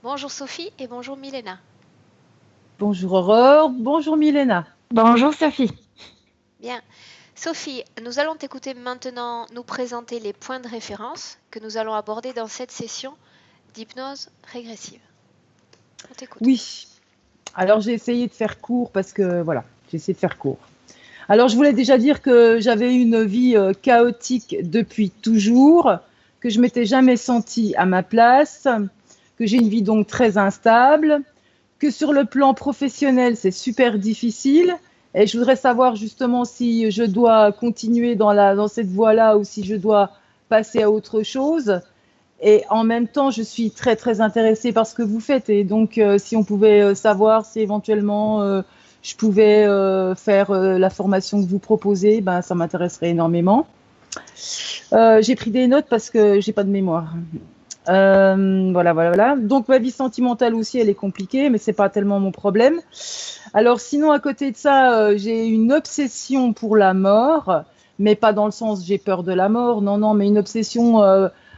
Bonjour Sophie et bonjour Milena. Bonjour Aurore, bonjour Milena. Bonjour Sophie. Bien, Sophie, nous allons t'écouter maintenant nous présenter les points de référence que nous allons aborder dans cette session d'hypnose régressive. On t'écoute. Oui, alors j'ai essayé de faire court parce que voilà, j'ai essayé de faire court. Alors je voulais déjà dire que j'avais une vie chaotique depuis toujours, que je m'étais jamais sentie à ma place, que j'ai une vie donc très instable, que sur le plan professionnel c'est super difficile. Et je voudrais savoir justement si je dois continuer dans cette voie-là ou si je dois passer à autre chose. Et en même temps, je suis très très intéressée par ce que vous faites. Et donc, si on pouvait savoir si éventuellement je pouvais faire la formation que vous proposez, ben, ça m'intéresserait énormément. J'ai pris des notes parce que j'ai pas de mémoire. Voilà. Donc, ma vie sentimentale aussi, elle est compliquée, mais c'est pas tellement mon problème. Alors, sinon, à côté de ça, j'ai une obsession pour la mort, mais pas dans le sens j'ai peur de la mort, non, mais une obsession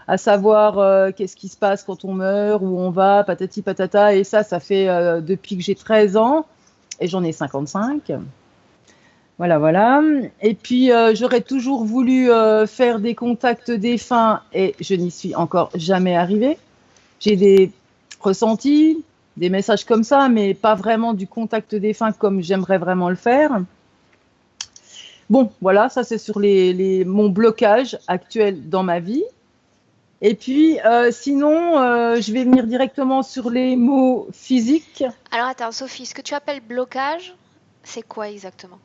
à savoir qu'est-ce qui se passe quand on meurt, où on va, patati patata, et ça fait depuis que j'ai 13 ans, et j'en ai 55. Voilà. Et puis, j'aurais toujours voulu faire des contacts défunts, et je n'y suis encore jamais arrivée. J'ai des ressentis, des messages comme ça, mais pas vraiment du contact défunt comme j'aimerais vraiment le faire. Bon, voilà, ça c'est sur mon blocage actuel dans ma vie. Et puis, sinon, je vais venir directement sur les mots physiques. Alors attends Sophie, ce que tu appelles blocage, c'est quoi exactement?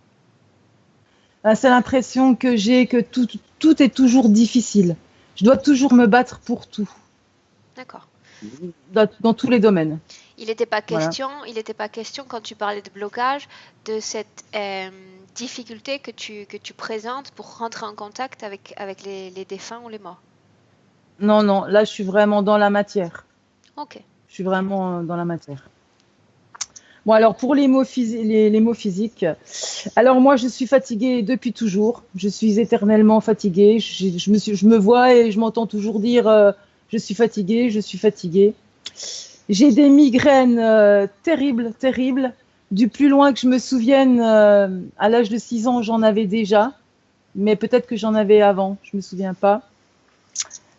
C'est l'impression que j'ai que tout est toujours difficile. Je dois toujours me battre pour tout, D'accord. dans tous les domaines. Il n'était pas Voilà. question quand tu parlais de blocage de cette difficulté que tu présentes pour rentrer en contact avec les défunts ou les morts. Non, là, je suis vraiment dans la matière. Ok. Je suis vraiment dans la matière. Bon, alors pour les mots physiques, alors moi je suis fatiguée depuis toujours. Je suis éternellement fatiguée. Je me vois et je m'entends toujours dire je suis fatiguée, je suis fatiguée. J'ai des migraines terribles. Du plus loin que je me souvienne, à l'âge de 6 ans, j'en avais déjà. Mais peut-être que j'en avais avant, je ne me souviens pas.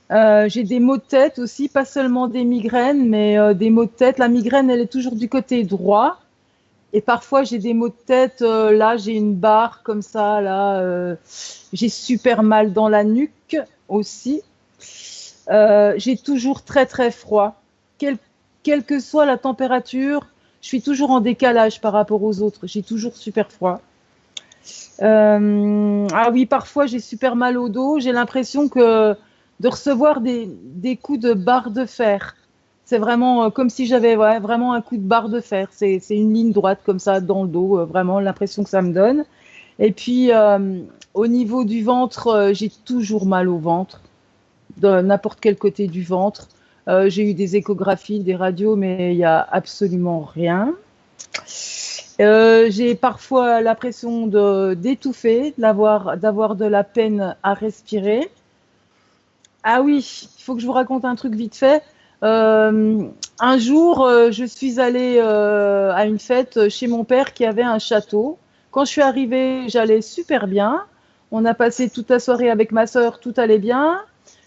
J'ai des maux de tête aussi, pas seulement des migraines, mais des maux de tête. La migraine, elle est toujours du côté droit. Et parfois, j'ai des maux de tête. Là, j'ai une barre comme ça. Là, j'ai super mal dans la nuque aussi. J'ai toujours très, très froid. Quelle que soit la température, je suis toujours en décalage par rapport aux autres. J'ai toujours super froid. Ah oui, parfois, j'ai super mal au dos. J'ai l'impression de recevoir des coups de barre de fer. C'est vraiment comme si j'avais vraiment un coup de barre de fer. C'est une ligne droite comme ça dans le dos, vraiment l'impression que ça me donne. Et puis au niveau du ventre, j'ai toujours mal au ventre, de n'importe quel côté du ventre. J'ai eu des échographies, des radios, mais il n'y a absolument rien. J'ai parfois l'impression d'étouffer, d'avoir de la peine à respirer. Ah oui, il faut que je vous raconte un truc vite fait. Un jour, je suis allée à une fête chez mon père qui avait un château. Quand je suis arrivée, j'allais super bien. On a passé toute la soirée avec ma sœur, tout allait bien.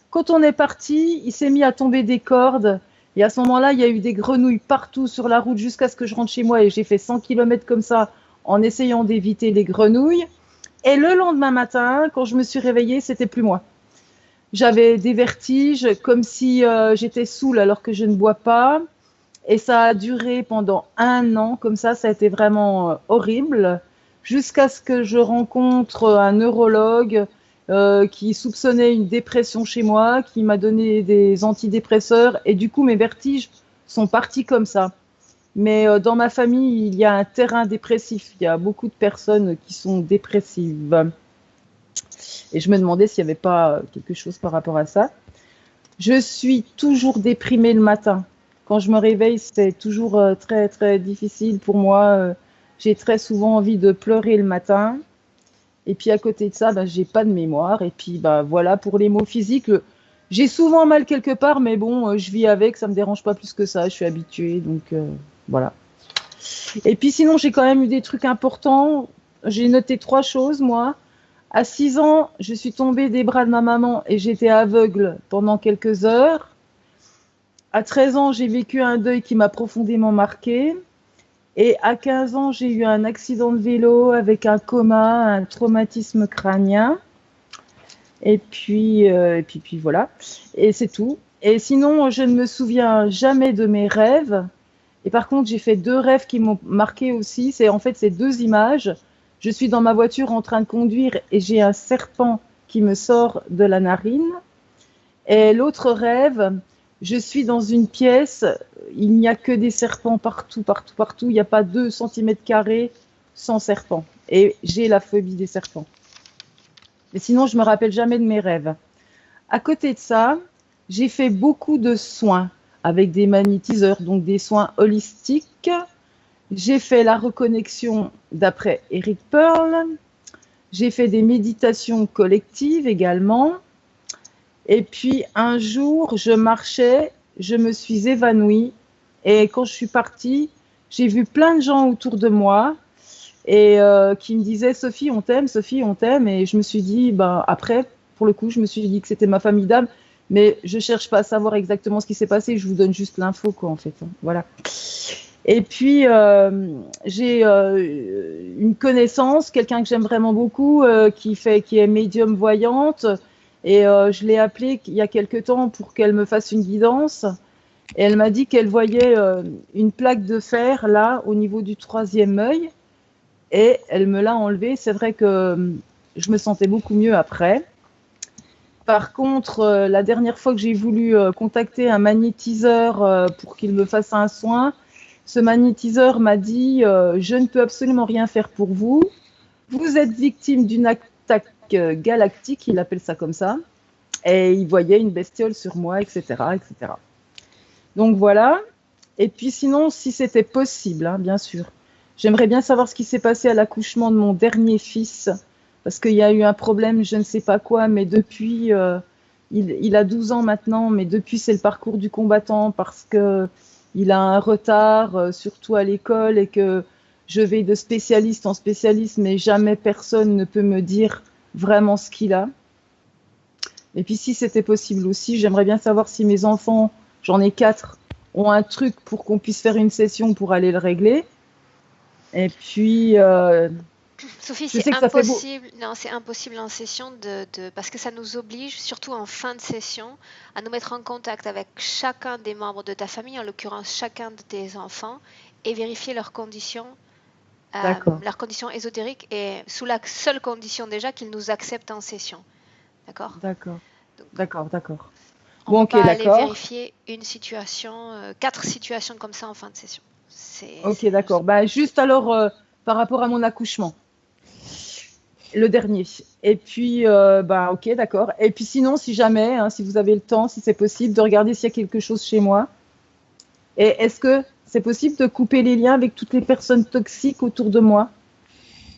Quand on est parti, il s'est mis à tomber des cordes. Et à ce moment-là, il y a eu des grenouilles partout sur la route jusqu'à ce que je rentre chez moi. Et j'ai fait 100 km comme ça en essayant d'éviter les grenouilles. Et le lendemain matin, quand je me suis réveillée, c'était plus moi. J'avais des vertiges, comme si j'étais saoule alors que je ne bois pas. Et ça a duré pendant 1 an, comme ça a été vraiment horrible, jusqu'à ce que je rencontre un neurologue qui soupçonnait une dépression chez moi, qui m'a donné des antidépresseurs, et du coup mes vertiges sont partis comme ça. Mais dans ma famille, il y a un terrain dépressif, il y a beaucoup de personnes qui sont dépressives. Et je me demandais s'il n'y avait pas quelque chose par rapport à ça. Je suis toujours déprimée le matin. Quand je me réveille, c'est toujours très, très difficile pour moi. J'ai très souvent envie de pleurer le matin. Et puis à côté de ça, j'ai pas de mémoire. Et puis voilà, pour les mots physiques, J'ai souvent mal quelque part, mais bon, je vis avec, ça me dérange pas plus que ça, je suis habituée, donc voilà. Et puis sinon, j'ai quand même eu des trucs importants. J'ai noté 3 choses, moi. À 6 ans, je suis tombée des bras de ma maman et j'étais aveugle pendant quelques heures. À 13 ans, j'ai vécu un deuil qui m'a profondément marquée. Et à 15 ans, j'ai eu un accident de vélo avec un coma, un traumatisme crânien. Et puis voilà. Et c'est tout. Et sinon, je ne me souviens jamais de mes rêves. Et par contre, j'ai fait 2 rêves qui m'ont marqué aussi. C'est en fait ces 2 images. Je suis dans ma voiture en train de conduire et j'ai un serpent qui me sort de la narine. Et l'autre rêve, je suis dans une pièce, il n'y a que des serpents partout, partout, partout. Il n'y a pas 2 centimètres carrés sans serpents. Et j'ai la phobie des serpents. Mais sinon, je me rappelle jamais de mes rêves. À côté de ça, j'ai fait beaucoup de soins avec des magnétiseurs, donc des soins holistiques. J'ai fait la reconnexion d'après Eric Pearl. J'ai fait des méditations collectives également. Et puis un jour, je marchais, je me suis évanouie. Et quand je suis partie, j'ai vu plein de gens autour de moi et qui me disaient Sophie, on t'aime, Sophie, on t'aime. Et je me suis dit, ben, après, pour le coup, je me suis dit que c'était ma famille d'âme. Mais je cherche pas à savoir exactement ce qui s'est passé. Je vous donne juste l'info, quoi, en fait. Voilà. Et puis, j'ai une connaissance, quelqu'un que j'aime vraiment beaucoup, qui est médium voyante. Et je l'ai appelée il y a quelque temps pour qu'elle me fasse une guidance. Et elle m'a dit qu'elle voyait une plaque de fer, là, au niveau du 3e œil. Et elle me l'a enlevée. C'est vrai que je me sentais beaucoup mieux après. Par contre, la dernière fois que j'ai voulu contacter un magnétiseur pour qu'il me fasse un soin, ce magnétiseur m'a dit je ne peux absolument rien faire pour vous. Vous êtes victime d'une attaque galactique, il appelle ça comme ça. Et il voyait une bestiole sur moi, etc., etc. Donc voilà. Et puis sinon, si c'était possible, hein, bien sûr, j'aimerais bien savoir ce qui s'est passé à l'accouchement de mon dernier fils, parce qu'il y a eu un problème, je ne sais pas quoi, mais depuis, il a 12 ans maintenant, mais depuis, c'est le parcours du combattant, parce qu'il a un retard, surtout à l'école, et que je vais de spécialiste en spécialiste, mais jamais personne ne peut me dire vraiment ce qu'il a. Et puis si c'était possible aussi, j'aimerais bien savoir si mes enfants, j'en ai 4, ont un truc pour qu'on puisse faire une session pour aller le régler. Et puis, Sophie, je c'est sais que ça fait beau. impossible. Non, c'est impossible en session parce que ça nous oblige, surtout en fin de session, à nous mettre en contact avec chacun des membres de ta famille, en l'occurrence chacun de tes enfants, et vérifier leurs conditions ésotériques, et sous la seule condition déjà qu'ils nous acceptent en session. D'accord? D'accord. Donc, D'accord. on Bon, ne ok, peut pas aller d'accord. vérifier une situation, 4 situations comme ça en fin de session. Ok, d'accord. Bah, juste alors, par rapport à mon accouchement, le dernier. Et puis, bah, ok, d'accord. Et puis sinon, si jamais, hein, si vous avez le temps, si c'est possible, de regarder s'il y a quelque chose chez moi. Et est-ce que c'est possible de couper les liens avec toutes les personnes toxiques autour de moi,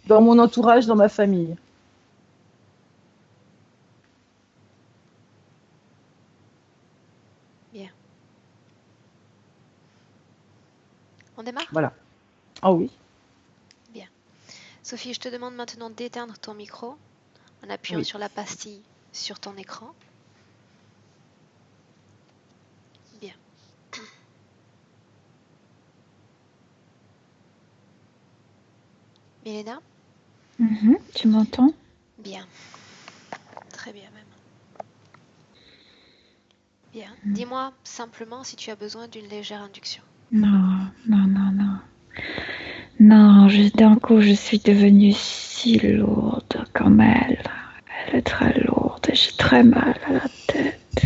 dans mon entourage, dans ma famille? Bien. On démarre? Voilà. Ah oui. Bien. Sophie, je te demande maintenant d'éteindre ton micro en appuyant Oui. sur la pastille sur ton écran. Bien. Milena? Tu m'entends? Bien. Très bien même. Bien. Dis-moi simplement si tu as besoin d'une légère induction. Non. Non, d'un coup, je suis devenue si lourde comme elle. Elle est très lourde et j'ai très mal à la tête.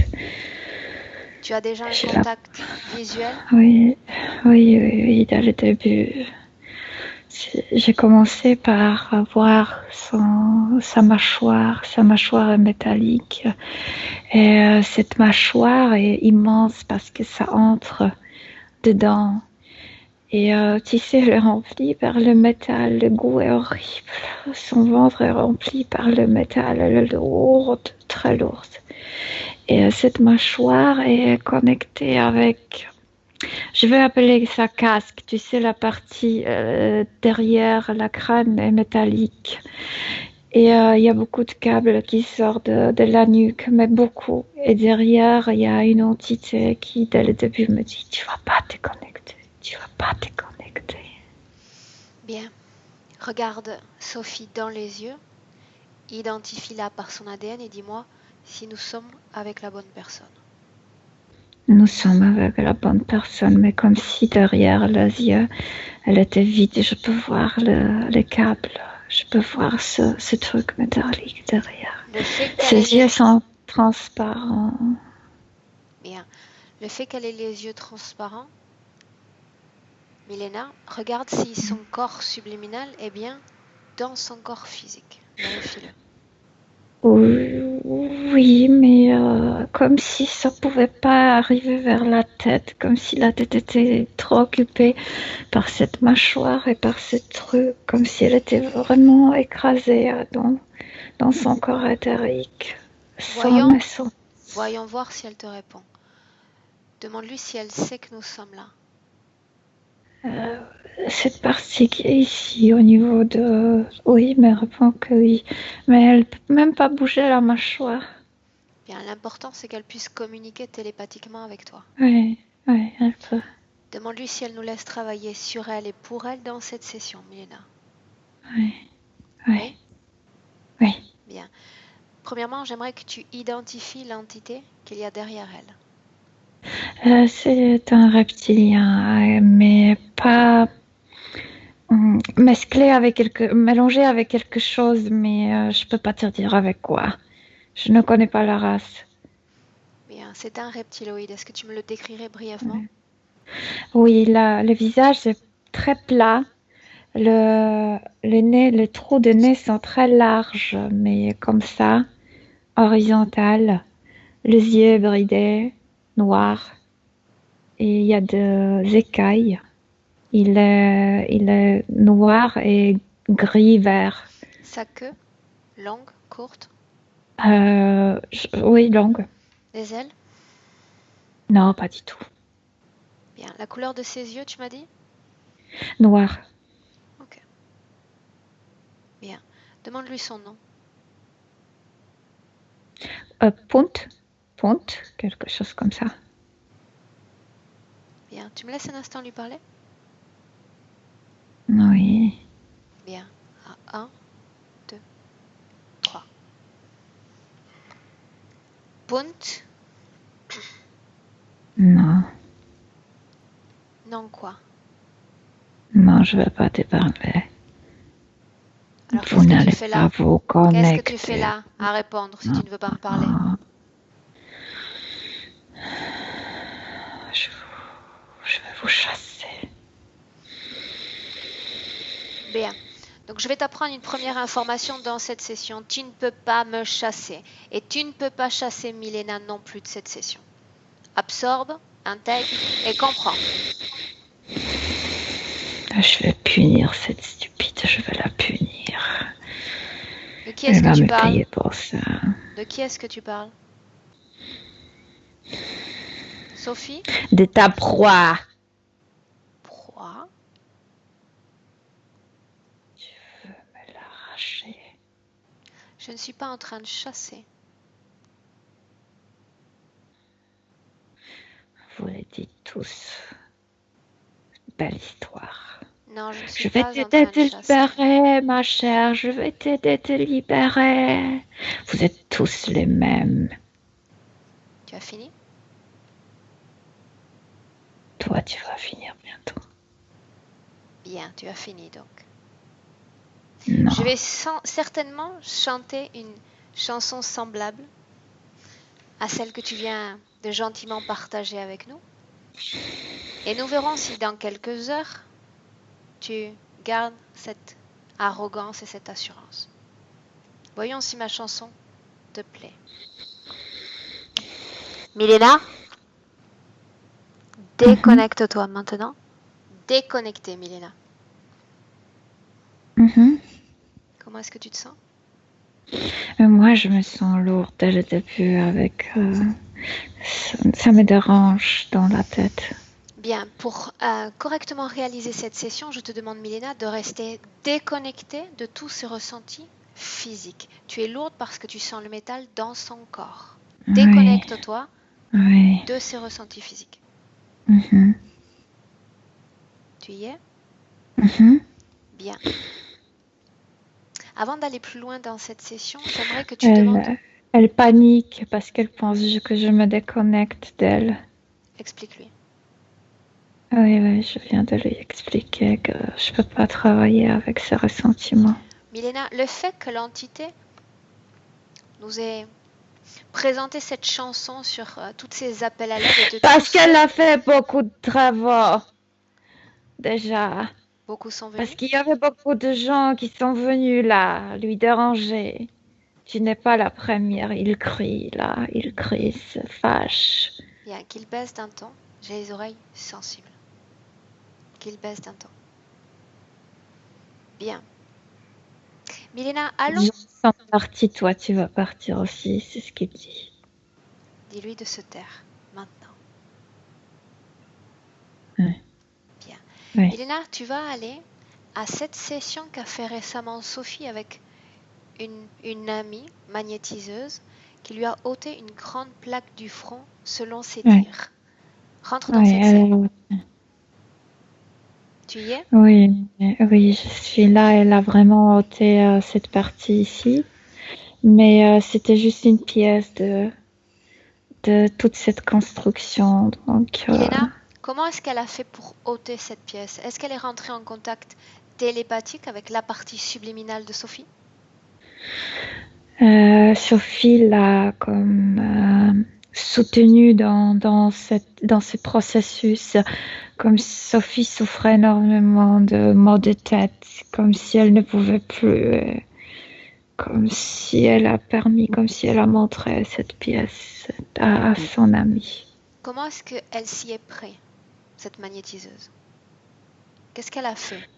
Tu as déjà un contact visuel? Oui, dès le début. J'ai commencé par voir sa mâchoire est métallique. Et cette mâchoire est immense parce que ça entre dedans. Et tu sais, elle est remplie par le métal. Le goût est horrible. Son ventre est rempli par le métal. Elle est lourde, très lourde. Et cette mâchoire est connectée avec... Je vais appeler ça casque. Tu sais, la partie derrière la crâne est métallique. Et il y a beaucoup de câbles qui sortent de la nuque, mais beaucoup. Et derrière, il y a une entité qui, dès le début, me dit, tu vas pas te connecter. Tu vas pas te connecter. Bien. Regarde Sophie dans les yeux, identifie-la par son ADN et dis-moi si nous sommes avec la bonne personne. Nous sommes avec la bonne personne, mais comme si derrière les yeux, elle était vide. Je peux voir les câbles. Je peux voir ce truc métallique derrière. Ses yeux sont transparents. Bien. Le fait qu'elle ait les yeux transparents, Milena, regarde si son corps subliminal est bien dans son corps physique. Vérifie-le. Oui, mais comme si ça pouvait pas arriver vers la tête, comme si la tête était trop occupée par cette mâchoire et par ce truc, comme si elle était vraiment écrasée dans son corps éthérique. Voyons voir si elle te répond. Demande-lui si elle sait que nous sommes là. Cette partie qui est ici au niveau de... Oui, mais elle répond que oui. Mais elle peut même pas bouger la mâchoire. Bien, l'important c'est qu'elle puisse communiquer télépathiquement avec toi. Oui, elle peut. Demande-lui si elle nous laisse travailler sur elle et pour elle dans cette session, Milena. Oui. Bien. Premièrement, j'aimerais que tu identifies l'entité qu'il y a derrière elle. C'est un reptilien, mais pas mélangé avec quelque chose, mais je peux pas te dire avec quoi. Je ne connais pas la race. Bien, c'est un reptiloïde. Est-ce que tu me le décrirais brièvement? Oui, le visage est très plat. Les trous de nez sont très larges, mais comme ça, horizontal. Les yeux bridés, noirs. Et il y a des écailles. Il est noir et gris-vert. Sa queue, longue, courte. Oui, longue. Les ailes? Non, pas du tout. Bien. La couleur de ses yeux, tu m'as dit? Noir. Ok. Bien. Demande-lui son nom. Punt, quelque chose comme ça. Bien. Tu me laisses un instant lui parler? Oui. Bien. 1, 2, 3. Punt? Non. Non quoi? Non, je ne vais pas te parler. Alors, vous n'allez pas vous connecter. Qu'est-ce que tu fais là à répondre si tu ne veux pas me parler? Je vais vous chasser. Bien. Donc, je vais t'apprendre une première information dans cette session. Tu ne peux pas me chasser. Et tu ne peux pas chasser Milena non plus de cette session. Absorbe, intègre et comprends. Je vais punir cette stupide, je vais la punir. De qui est-ce que tu parles? Elle va me payer pour ça. De qui est-ce que tu parles? Sophie? De ta proie. Proie? Tu veux me l'arracher? Je ne suis pas en train de chasser. Vous le dites tous. Belle histoire. Non, je ne suis pas en train de chasser. Je vais t'aider à te libérer, ma chère. Je vais t'aider à te libérer. Vous êtes tous les mêmes. Tu as fini? Toi, tu vas finir bientôt. Bien, tu as fini donc. Non. Je vais certainement chanter une chanson semblable à celle que tu viens de gentiment partager avec nous. Et nous verrons si dans quelques heures, tu gardes cette arrogance et cette assurance. Voyons si ma chanson te plaît. Milena, déconnecte-toi maintenant. déconnecté, Milena. Mhm. Comment est-ce que tu te sens? Moi, je me sens lourde dès le début avec... ça me dérange dans la tête. Bien, pour correctement réaliser cette session, je te demande, Milena, de rester déconnectée de tous ces ressentis physiques. Tu es lourde parce que tu sens le métal dans son corps. Oui, Déconnecte-toi oui. de ces ressentis physiques. Mhm. Tu y es? Mhm. Bien. Avant d'aller plus loin dans cette session, j'aimerais que tu demandes... Elle panique parce qu'elle pense que je me déconnecte d'elle. Explique-lui. Oui, je viens de lui expliquer que je peux pas travailler avec ce ressentiment. Milena, le fait que l'entité nous ait présenté cette chanson sur tous ces appels à l'aide et de Parce tous qu'elle ceux... a fait beaucoup de travaux déjà. Beaucoup sont Parce venus. qu'il y avait beaucoup de gens qui sont venus là, lui déranger. Tu n'es pas la première. Il crie là, il crie, se fâche. Bien, qu'il baisse d'un ton. J'ai les oreilles sensibles. Qu'il baisse d'un ton. Bien. Milena, allons. Les gens sont partis, toi tu vas partir aussi, c'est ce qu'il dit. Dis-lui de se taire, maintenant. Ouais. Bien. Ouais. Milena, tu vas aller à cette session qu'a fait récemment Sophie avec une amie magnétiseuse qui lui a ôté une grande plaque du front selon ses Ouais. dires. Rentre dans cette scène. Tu y es? Oui, je suis là. Elle a vraiment ôté cette partie ici. Mais c'était juste une pièce de toute cette construction. Donc, Milena, comment est-ce qu'elle a fait pour ôter cette pièce? Est-ce qu'elle est rentrée en contact télépathique avec la partie subliminale de Sophie? Sophie l'a comme soutenue dans ce processus. Comme Sophie souffrait énormément de maux de tête, comme si elle ne pouvait plus, comme si elle a montré cette pièce à son ami. Comment est-ce qu'elle s'y est prise, cette magnétiseuse? Qu'est-ce qu'elle a fait?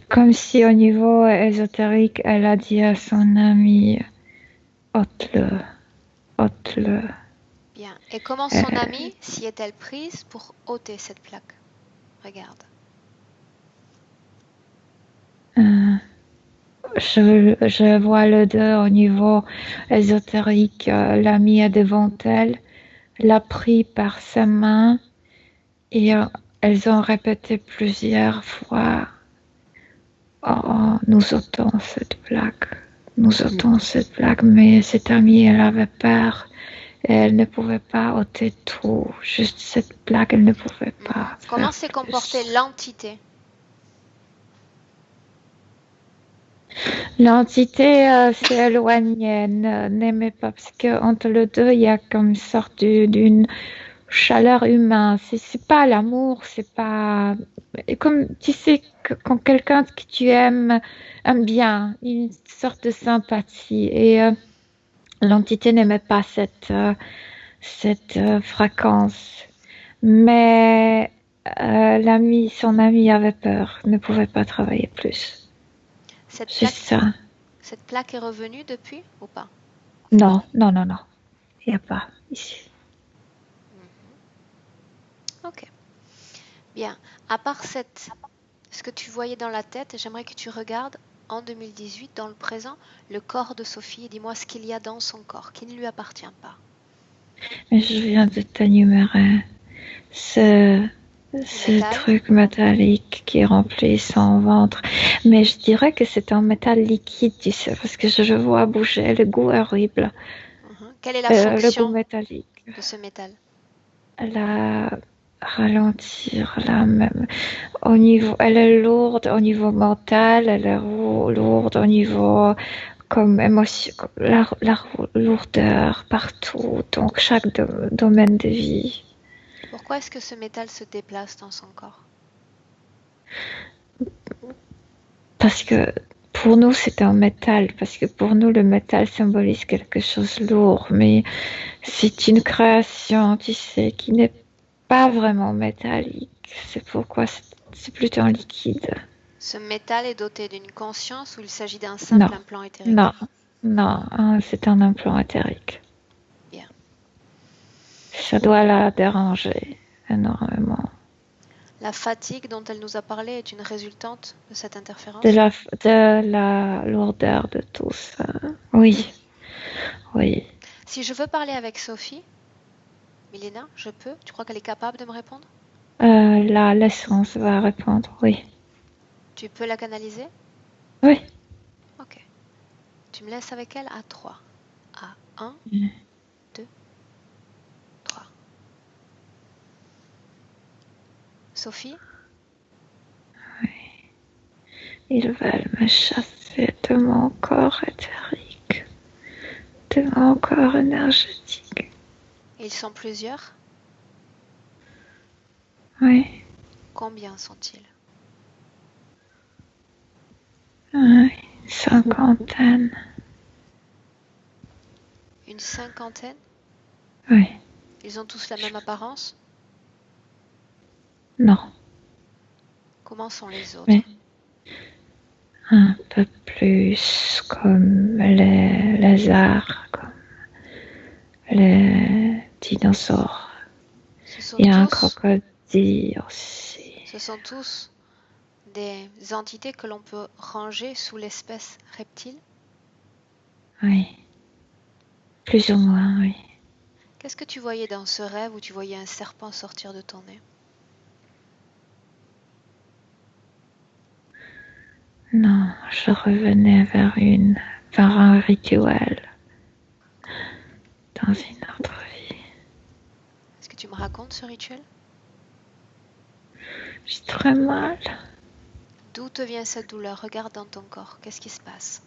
Comme si au niveau ésotérique, elle a dit à son ami, ôte-le, ôte-le. Bien. Et comment son amie s'y est-elle prise pour ôter cette plaque? Regarde. Je vois le deux au niveau ésotérique. L'ami est devant elle, l'a pris par sa main et elles ont répété plusieurs fois. Oh, nous ôtons cette plaque. Nous ôtons cette plaque, mais cette amie, elle avait peur. Et elle ne pouvait pas ôter tout. Juste cette plaque, elle ne pouvait pas. Comment s'est comportée l'entité? L'entité s'est éloignée, n'aimait pas, parce qu'entre les deux, il y a comme une sorte d'une chaleur humaine. C'est pas l'amour, c'est pas. Comme tu sais, quand quelqu'un que tu aimes aime bien, une sorte de sympathie. Et l'entité n'aimait pas cette fréquence. Mais son ami avait peur, ne pouvait pas travailler plus. Cette plaque est revenue depuis ou pas? Non. Il n'y a pas ici. Ok. Bien. À part ce que tu voyais dans la tête, j'aimerais que tu regardes en 2018, dans le présent, le corps de Sophie et dis-moi ce qu'il y a dans son corps qui ne lui appartient pas. Mais je viens de t'énumérer ce truc métallique qui remplit son ventre. Mais je dirais que c'est un métal liquide, tu sais, parce que je le vois bouger. Le goût est horrible. Quelle est la fonction le goût métallique de ce métal? Ralentir là même. Au niveau, elle est lourde au niveau mental, elle est lourde au niveau comme émotion, la lourdeur partout, donc chaque domaine de vie. Pourquoi est-ce que ce métal se déplace dans son corps? Parce que pour nous, c'est un métal, parce que pour nous, le métal symbolise quelque chose de lourd, mais c'est une création, tu sais, qui n'est pas vraiment métallique. C'est pourquoi c'est plutôt un liquide. Ce métal est doté d'une conscience ou il s'agit d'un simple Non, implant éthérique? non, c'est un implant éthérique. Bien. Ça doit la déranger énormément. La fatigue dont elle nous a parlé est une résultante de cette interférence? De la lourdeur de tout ça. Oui, oui. Si je veux parler avec Sophie, Milena, je peux? Tu crois qu'elle est capable de me répondre? L'essence va répondre, oui. Tu peux la canaliser? Oui. Ok. Tu me laisses avec elle à 3. À 1, 2, 3. Sophie? Ils veulent me chasser de mon corps éthérique, de mon corps énergétique. Ils sont plusieurs? Oui, Combien sont-ils? une cinquantaine. Une cinquantaine? Oui, Ils ont tous la même apparence? non, Comment sont les autres? mais un peu plus comme les lézards, comme les dinosaures. Il y a un crocodile aussi. Ce sont tous des entités que l'on peut ranger sous l'espèce reptile? Oui, plus ou moins, oui. Qu'est-ce que tu voyais dans ce rêve où tu voyais un serpent sortir de ton nez? Non, je revenais vers un rituel dans une autre vie. Est-ce que tu me racontes ce rituel? J'ai très mal. D'où te vient cette douleur? Regarde dans ton corps. Qu'est-ce qui se passe?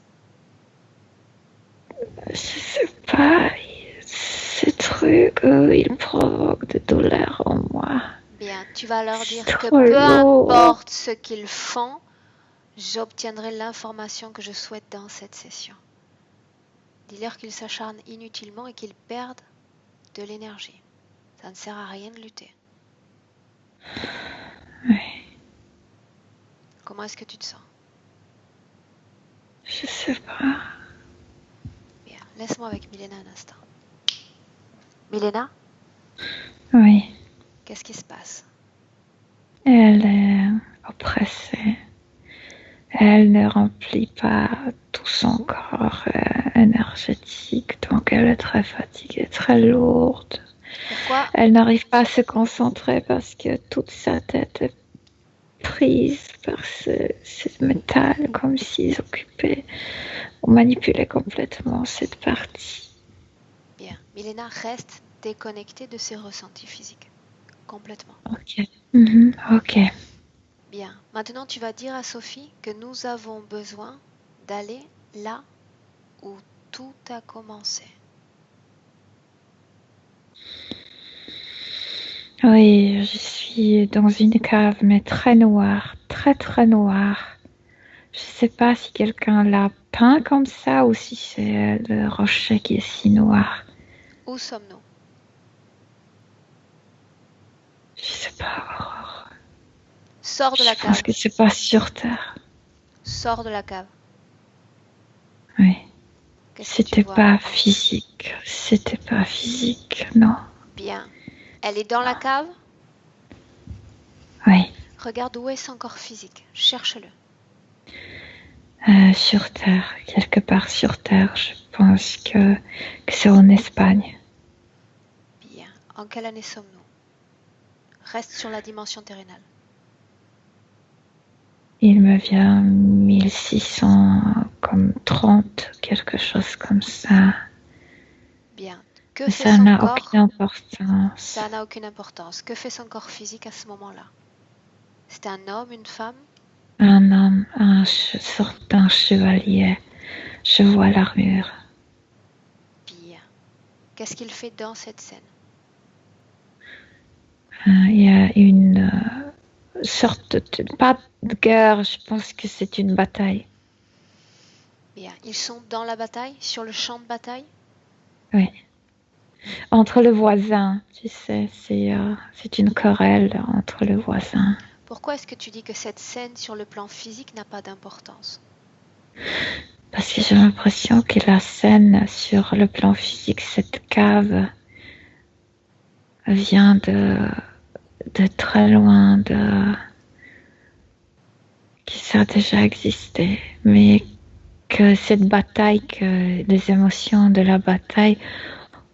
Je sais pas. Ces trucs, ils provoquent de douleur en moi. Bien, tu vas leur dire que Trop peu lourd. importe ce qu'ils font, j'obtiendrai l'information que je souhaite dans cette session. Dis-leur qu'ils s'acharnent inutilement et qu'ils perdent de l'énergie. Ça ne sert à rien de lutter. Oui, Comment est-ce que tu te sens? je sais pas. Bien, laisse-moi avec Milena un instant. Milena, Oui, qu'est-ce qui se passe? elle est oppressée. Elle ne remplit pas tout son corps énergétique, donc elle est très fatiguée, très lourde. Pourquoi? Elle n'arrive pas à se concentrer parce que toute sa tête est prise par ce métal, comme s'ils occupaient ou manipulaient complètement cette partie. Bien, Milena reste déconnectée de ses ressentis physiques. Complètement. Ok. Mhm, ok. Bien, maintenant tu vas dire à Sophie que nous avons besoin d'aller là où tout a commencé. Oui, je suis dans une cave, mais très noire, très très noire. Je sais pas si quelqu'un l'a peint comme ça ou si c'est le rocher qui est si noir. Où sommes-nous? Je sais pas, Aurore. Sors de Je la pense cave. que c'est pas sur Terre. Sors de la cave. Oui. Qu'est-ce que tu C'était vois? pas physique. C'était pas physique, non. Bien. Elle est dans la cave? Oui. Regarde où est son corps physique. Cherche-le. Sur Terre, quelque part sur Terre, je pense que c'est en Espagne. Bien. En quelle année sommes-nous? Reste sur la dimension terrénale. Il me vient 1600, comme 30, quelque chose comme ça. Bien. Que Mais fait ça son n'a corps? aucune importance. Ça n'a aucune importance. Que fait son corps physique à ce moment-là? C'est un homme, une femme? Un homme, sorte d'un chevalier. Je vois l'armure. Bien. Qu'est-ce qu'il fait dans cette scène? Il y a une sorte de, pas de guerre, je pense que c'est une bataille. Bien. Ils sont dans la bataille, sur le champ de bataille? Oui. Entre le voisin, tu sais, c'est une querelle entre le voisin. Pourquoi est-ce que tu dis que cette scène sur le plan physique n'a pas d'importance? Parce que j'ai l'impression que la scène sur le plan physique, cette cave, vient de très loin, que ça a déjà existé, mais que cette bataille, que les émotions de la bataille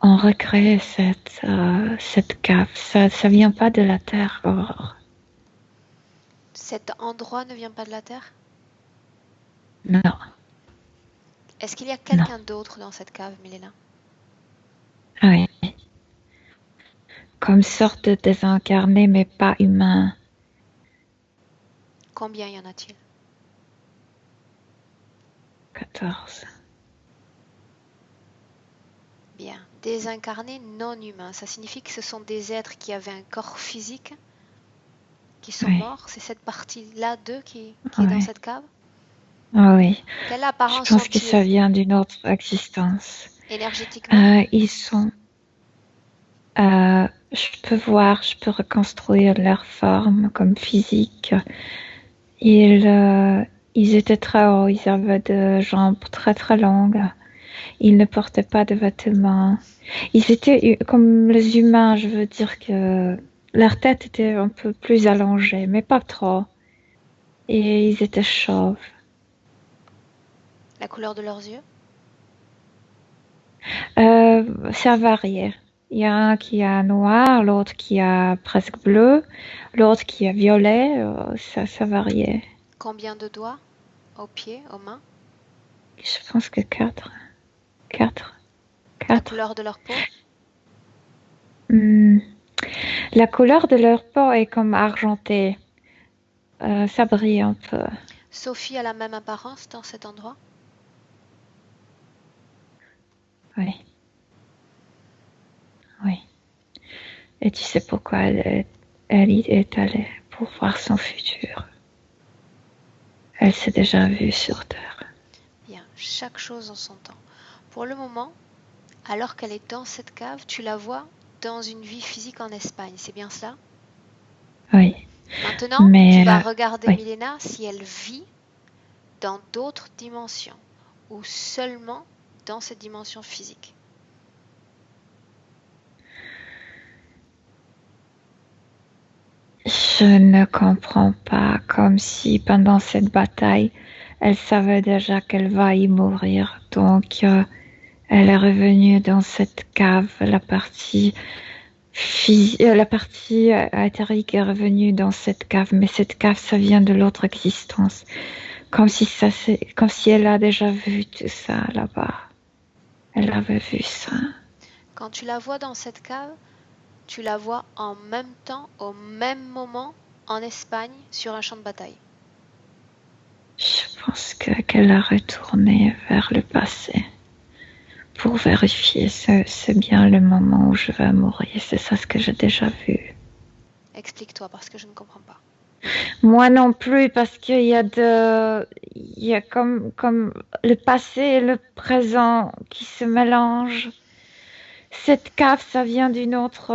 ont recréé cette cave. Ça vient pas de la terre, Aurore. Cet endroit ne vient pas de la Terre? Non, Est-ce qu'il y a non. quelqu'un d'autre dans cette cave, Milena? Oui. Comme sorte de désincarné, mais pas humain. Combien y en a-t-il? 14. Bien. Désincarnés non humains, ça signifie que ce sont des êtres qui avaient un corps physique, qui sont Oui, morts. C'est cette partie-là d'eux qui est dans oui, cette cave? oui. Quelle Je apparence pense que ça ont-ils vient d'une autre existence. énergétiquement? Ils sont. Je peux reconstruire leur forme comme physique. Ils, euh, ils étaient très hauts, ils avaient des jambes très très longues. Ils ne portaient pas de vêtements. Ils étaient comme les humains, je veux dire que leur tête était un peu plus allongée, mais pas trop. Et ils étaient chauves. La couleur de leurs yeux? Ça variait. Il y a un qui a noir, l'autre qui a presque bleu, l'autre qui a violet. Ça variait. Combien de doigts? Aux pieds, aux mains? Je pense que quatre. Quatre. La Quatre. couleur de leur peau? Hmm. La couleur de leur peau est comme argentée. Ça brille un peu. Sophie a la même apparence dans cet endroit? Oui, oui. Et tu sais pourquoi elle y est allée pour voir son futur. Elle s'est déjà vue sur Terre. Bien, chaque chose en son temps. Pour le moment, alors qu'elle est dans cette cave, tu la vois dans une vie physique en Espagne, c'est bien cela? Oui, Maintenant, tu mais vas regarder oui. Milena si elle vit dans d'autres dimensions ou seulement dans cette dimension physique. Je ne comprends pas, comme si pendant cette bataille, elle savait déjà qu'elle va y mourir. Donc, elle est revenue dans cette cave, la partie éthérique est revenue dans cette cave, mais cette cave, ça vient de l'autre existence. Comme si elle a déjà vu tout ça là-bas. Elle avait vu ça. Quand tu la vois dans cette cave, tu la vois en même temps, au même moment, en Espagne, sur un champ de bataille. Je pense qu'elle a retourné vers le passé pour vérifier c'est bien le moment où je vais mourir. C'est ça ce que j'ai déjà vu. Explique-toi, parce que je ne comprends pas. Moi non plus, parce il y a comme le passé et le présent qui se mélangent. Cette cave, ça vient d'une autre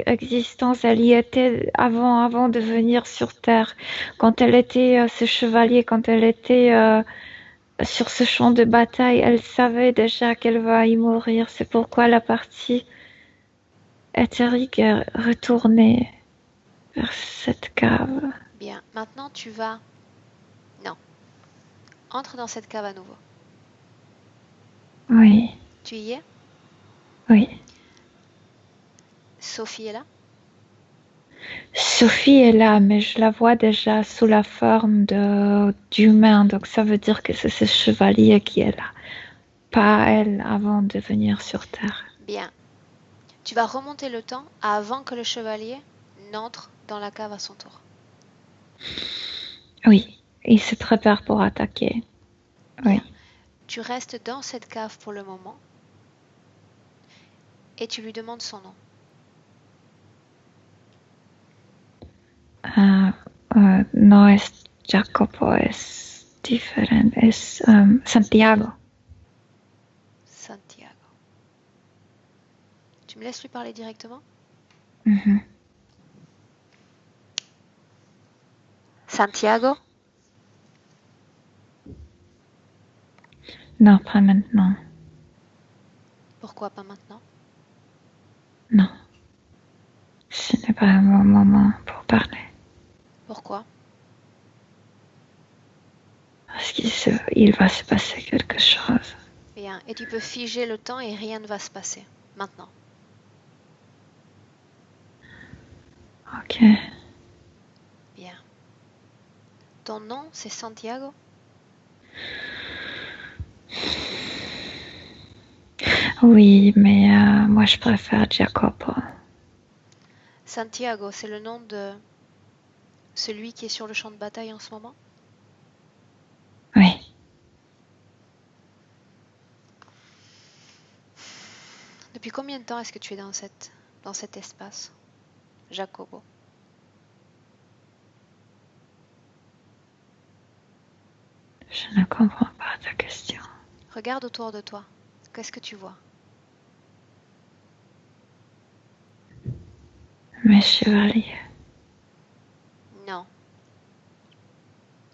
existence. Elle y était avant de venir sur Terre. Quand elle était ce chevalier, quand elle était sur ce champ de bataille, elle savait déjà qu'elle va y mourir. C'est pourquoi la partie éthérique est retournée vers cette cave. Bien, maintenant tu vas... Non, entre dans cette cave à nouveau. Oui, Tu y es? oui. Sophie est là? Sophie est là, mais je la vois déjà sous la forme d'humain, donc ça veut dire que c'est ce chevalier qui est là, pas elle avant de venir sur Terre. Bien. Tu vas remonter le temps avant que le chevalier n'entre dans la cave à son tour. Oui, il se prépare pour attaquer. Bien. Oui. Tu restes dans cette cave pour le moment et tu lui demandes son nom. No es Jacopo, es diferente, es Santiago. Santiago. Tu me laisses lui parler directement? Mhm. Santiago? Non, pas maintenant. Pourquoi pas maintenant? Non. Ce n'est pas un bon moment pour parler. Pourquoi? Parce qu'il va se passer quelque chose. Bien. Et tu peux figer le temps et rien ne va se passer. Maintenant. Ok. Bien. Ton nom, c'est Santiago? Oui, mais moi je préfère Jacopo. Santiago, c'est le nom de celui qui est sur le champ de bataille en ce moment? Oui. Depuis combien de temps est-ce que tu es dans cet espace, Jacobo? Je ne comprends pas ta question. Regarde autour de toi. Qu'est-ce que tu vois? Mes chevaliers. Non.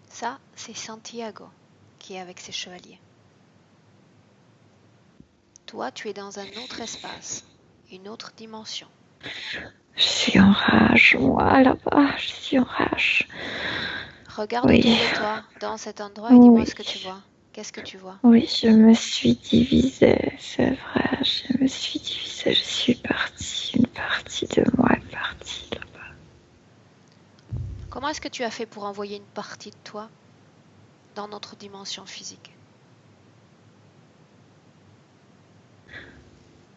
Ça, c'est Santiago qui est avec ses chevaliers. Toi, tu es dans un autre espace, une autre dimension. Je suis en rage, moi, là-bas, je suis en rage. Regarde Oui. autour de toi, dans cet endroit, et dis-moi ce que tu vois. Qu'est-ce que tu vois? Oui, je me suis divisée, c'est vrai, je me suis divisée, je suis partie, une partie de moi est partie là-bas. Comment est-ce que tu as fait pour envoyer une partie de toi dans notre dimension physique?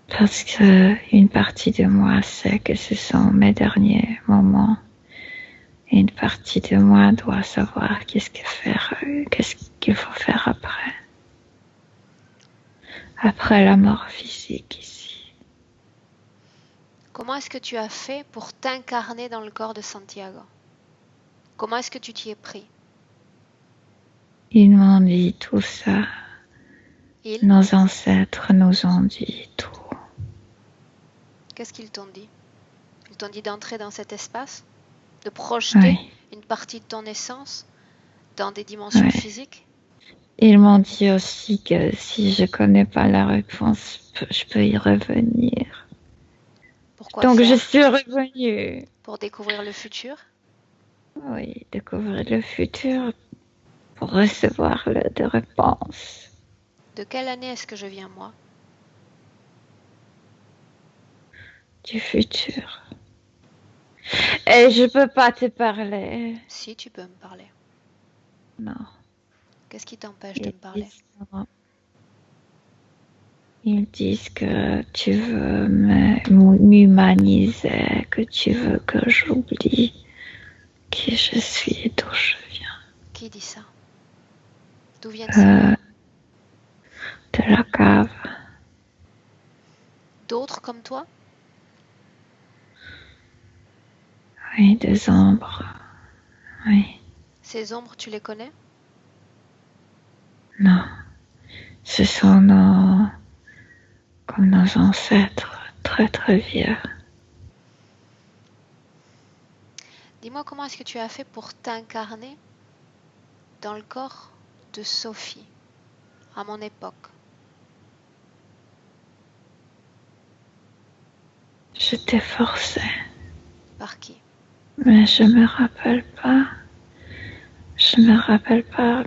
Parce que une partie de moi sait que ce sont mes derniers moments. Et une partie de moi doit savoir qu'est-ce qu'il faut faire après. Après la mort physique ici. Comment est-ce que tu as fait pour t'incarner dans le corps de Santiago? Comment est-ce que tu t'y es pris? Ils m'ont dit tout ça. Ils? Nos ancêtres nous ont dit tout. Qu'est-ce qu'ils t'ont dit? Ils t'ont dit d'entrer dans cet espace? De projeter une partie de ton essence dans des dimensions physiques? Ils m'ont dit aussi que si je connais pas la réponse, je peux y revenir. Pourquoi Donc faire? je suis revenue. Pour découvrir le futur? Oui, découvrir le futur pour recevoir des réponses. De quelle année est-ce que je viens, moi? Du futur. Et je peux pas te parler. Si, tu peux me parler. Non. Qu'est-ce qui t'empêche de me parler? Ils disent que tu veux m'humaniser, que tu veux que j'oublie qui je suis et d'où je viens. Qui dit ça? D'où viennent ces mots? De la cave. D'autres comme toi? Oui, des ombres. Oui. Ces ombres, tu les connais? Non. Ce sont comme nos ancêtres, très très vieux. Dis-moi comment est-ce que tu as fait pour t'incarner dans le corps de Sophie, à mon époque? Je t'ai forcé. Par qui? Mais je me rappelle pas. Je me rappelle pas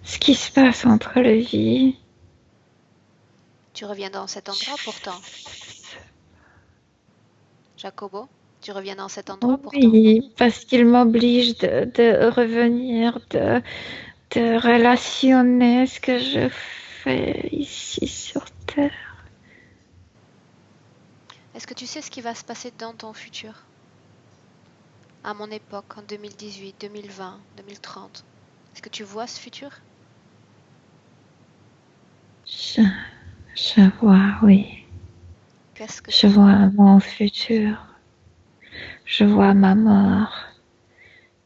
ce qui se passe entre les vies. Tu reviens dans cet endroit pourtant. Jacobo, tu reviens dans cet endroit pourtant. Oui, parce qu'il m'oblige de revenir, de relationner ce que je fais ici sur Terre. Est-ce que tu sais ce qui va se passer dans ton futur? À mon époque, en 2018, 2020, 2030. Est-ce que tu vois ce futur? Je vois, oui. Qu'est-ce que Je tu vois? vois mon futur. Je vois ma mort.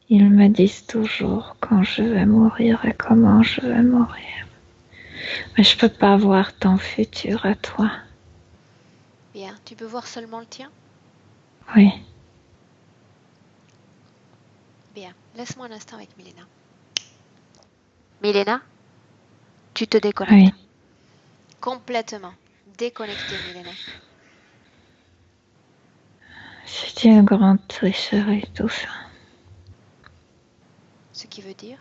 Ils me disent toujours quand je vais mourir et comment je vais mourir. Mais je peux pas voir ton futur à toi. Bien. Tu peux voir seulement le tien? Oui, Bien. Laisse-moi un instant avec Milena. Milena, tu te déconnectes. oui. Complètement. Déconnecté, Milena. C'est une grande tricherie, tout ça. Ce qui veut dire?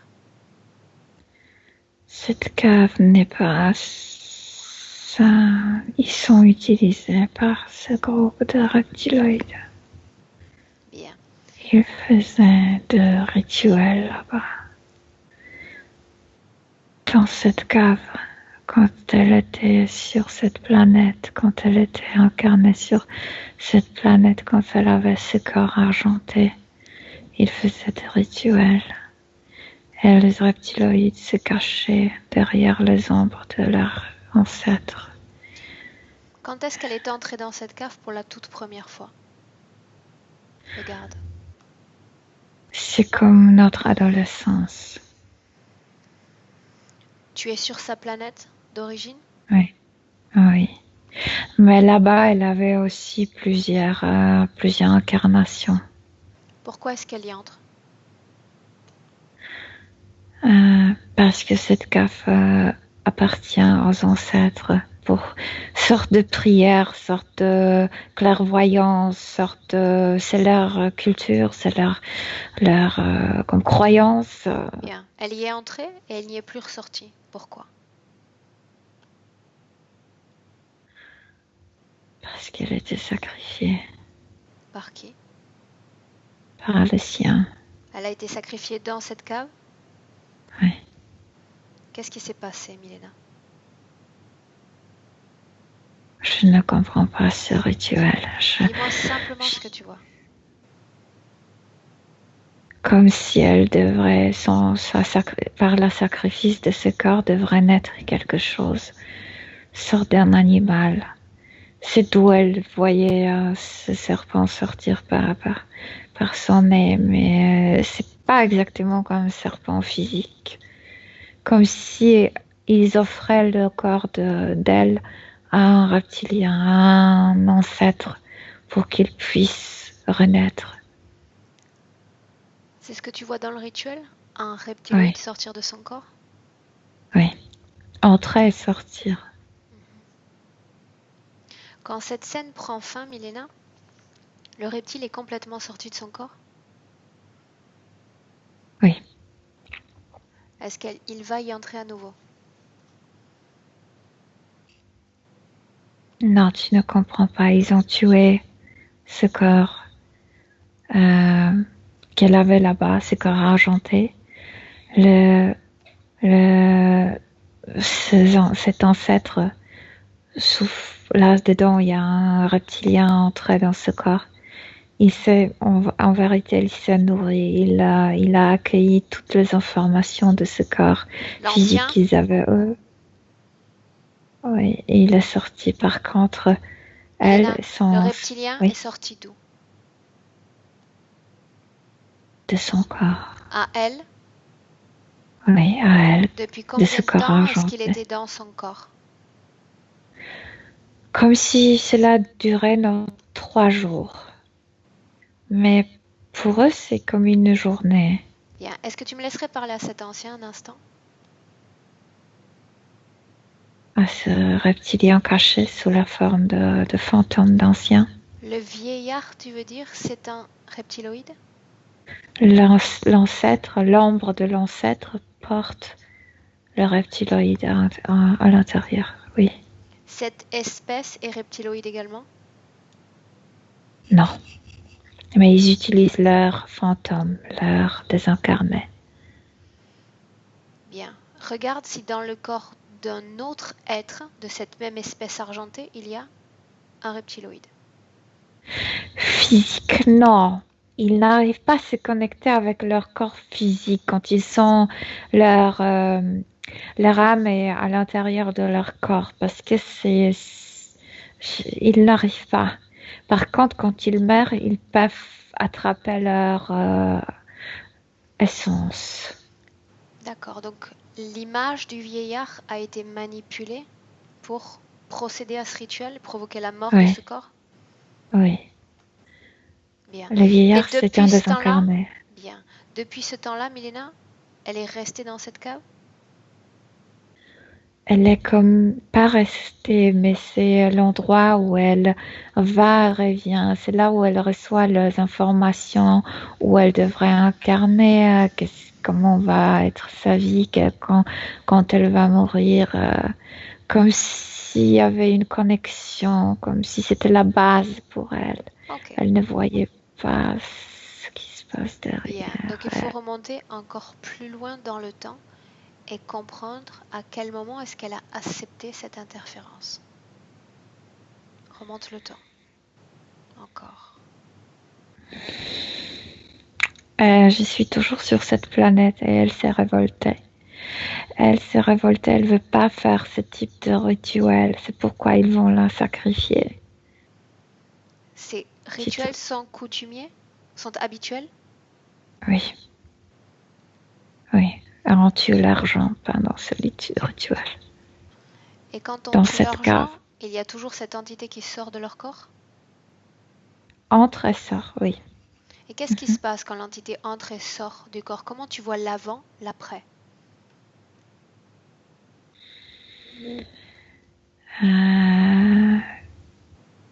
Cette cave n'est pas ça. Ils sont utilisés par ce groupe de reptiloïdes. Bien. Ils faisaient de rituels là-bas. Dans cette cave, quand elle était sur cette planète, quand elle était incarnée sur cette planète, quand elle avait ce corps argenté, ils faisaient des rituels. Et les reptiloïdes se cachaient derrière les ombres de leurs ancêtres. Quand est-ce qu'elle est entrée dans cette cave pour la toute première fois? Regarde. C'est comme notre adolescence. Tu es sur sa planète d'origine? Oui, oui. Mais là-bas, elle avait aussi plusieurs incarnations. Pourquoi est-ce qu'elle y entre? Parce que cette cave appartient aux ancêtres pour sorte de prière, sorte de clairvoyance, c'est leur culture, c'est leur comme croyance. Bien. Elle y est entrée et elle n'y est plus ressortie. Pourquoi? Parce qu'elle était sacrifiée Par qui? par les siens. Elle a été sacrifiée dans cette cave? Oui. Qu'est-ce qui s'est passé, Milena? Je ne comprends pas ce rituel. Dis-moi simplement ce que tu vois. Comme si elle devrait, par le sacrifice de ce corps, devrait naître quelque chose, sorte d'un animal. C'est d'où elle voyait ce serpent sortir par son nez, mais c'est pas exactement comme un serpent physique. Comme si ils offraient le corps d'elle à un reptilien, à un ancêtre, pour qu'il puisse renaître. C'est ce que tu vois dans le rituel? Un reptiloïde Oui, sortir de son corps? oui. Entrer et sortir. Quand cette scène prend fin, Milena, le reptile est complètement sorti de son corps? Oui. Est-ce qu'il va y entrer à nouveau? Non, tu ne comprends pas. Ils ont tué ce corps qu'elle avait là-bas, ce corps argenté. Le, le, cet ancêtre souffle. Là-dedans, il y a un reptilien entré dans ce corps. En vérité, il s'est nourri. Il a accueilli toutes les informations de ce corps physique L'ancien? qu'ils avaient eux. Oui, et il est sorti. Par contre, elle, Milena, le reptilien est oui, sorti d'où? de son corps. À elle? Oui, à elle, Depuis de combien ce de corps temps est-ce qu'il argenté. était dans son corps? Comme si cela durait dans 3 jours. Mais pour eux, c'est comme une journée. Bien. Est-ce que tu me laisserais parler à cet ancien un instant? À ce reptilien caché sous la forme de fantôme d'anciens. Le vieillard, tu veux dire, c'est un reptiloïde? L'ancêtre, l'ombre de l'ancêtre porte le reptiloïde à l'intérieur. Oui. Cette espèce est reptiloïde également? Non. Mais ils utilisent leur fantôme, leur désincarné. Bien. Regarde si dans le corps d'un autre être de cette même espèce argentée, il y a un reptiloïde. Physique, non. Ils n'arrivent pas à se connecter avec leur corps physique quand ils sont leur âme est à l'intérieur de leur corps parce que ils n'arrivent pas. Par contre, quand ils meurent, ils peuvent attraper leur essence. D'accord, donc l'image du vieillard a été manipulée pour procéder à ce rituel, provoquer la mort de Oui, ce corps? oui. Bien. Le Et vieillard, c'est un depuis ce temps-là, désincarné. bien. Depuis ce temps-là, Milena, elle est restée dans cette cave? Elle est comme pas restée, mais c'est l'endroit où elle va, revient. C'est là où elle reçoit les informations, où elle devrait incarner, comment va être sa vie, quand elle va mourir, comme s'il y avait une connexion, comme si c'était la base pour elle. Ok. Elle ne voyait pas ce qui se passe Bien. Donc il derrière faut elle. remonter encore plus loin dans le temps et comprendre à quel moment est-ce qu'elle a accepté cette interférence. Remonte le temps. Encore. Je suis toujours sur cette planète et elle s'est révoltée. Elle s'est révoltée, elle veut pas faire ce type de rituel. C'est pourquoi ils vont la sacrifier. Ces C'est tout. rituels sont coutumiers? Sont habituels? Oui, oui. On tue l'argent pendant ce rituel. Et quand on Dans tue cette cave. l'argent, il y a toujours cette entité qui sort de leur corps? Entre et sort, oui. Et qu'est-ce qui se passe quand l'entité entre et sort du corps? Comment tu vois l'avant, l'après? Euh,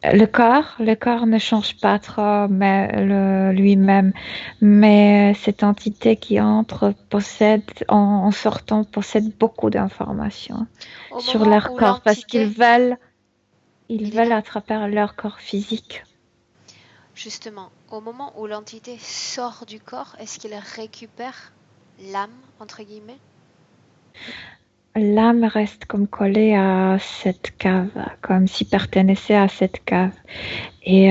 le corps ne change pas trop lui-même, mais cette entité qui entre en sortant, possède beaucoup d'informations Au sur moment leur où corps parce l'entité, qu'ils veulent Milena, attraper leur corps physique. justement, au moment où l'entité sort du corps, est-ce qu'il récupère l'âme, entre guillemets? L'âme reste comme collée à cette cave, comme s'il pertenissait à cette cave. Et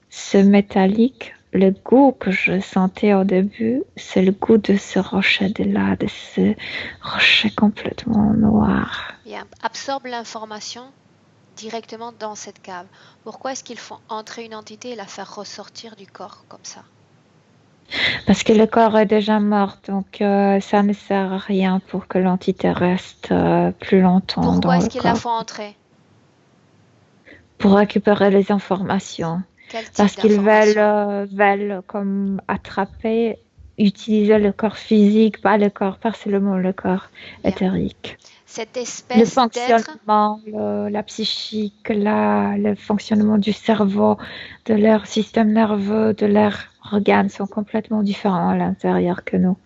ce métallique, le goût que je sentais au début, c'est le goût de ce rocher de là, de ce rocher complètement noir. Bien, absorbe l'information directement dans cette cave. Pourquoi est-ce qu'ils font entrer une entité et la faire ressortir du corps comme ça? Parce que le corps est déjà mort, donc ça ne sert à rien pour que l'entité reste plus longtemps Pourquoi dans est-ce le qu'ils la corps. font entrer? Pour récupérer les informations. Quel type Parce qu'ils d'information? veulent comme attraper, utiliser le corps physique, pas le corps, pas seulement le corps Bien. éthérique. Cette Le espèce d'être, fonctionnement, la psychique, le fonctionnement du cerveau, de leur système nerveux, de leurs organes sont complètement différents à l'intérieur que nous.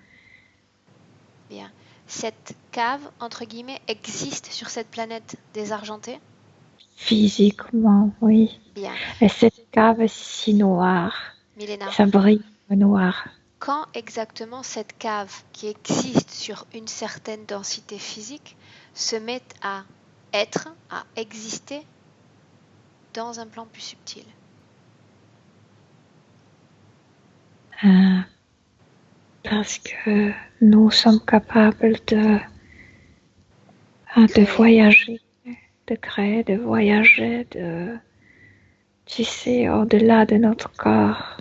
bien. Cette cave, entre guillemets, existe sur cette planète désargentée? Physiquement, oui. Bien. Et cette cave est si noire. Milena, Ça brille noir. quand exactement cette cave qui existe sur une certaine densité physique se met à être, à exister dans un plan plus subtil? Euh, Parce que nous sommes capables de Créer. voyager, de créer, de voyager, tu sais, au-delà de notre corps.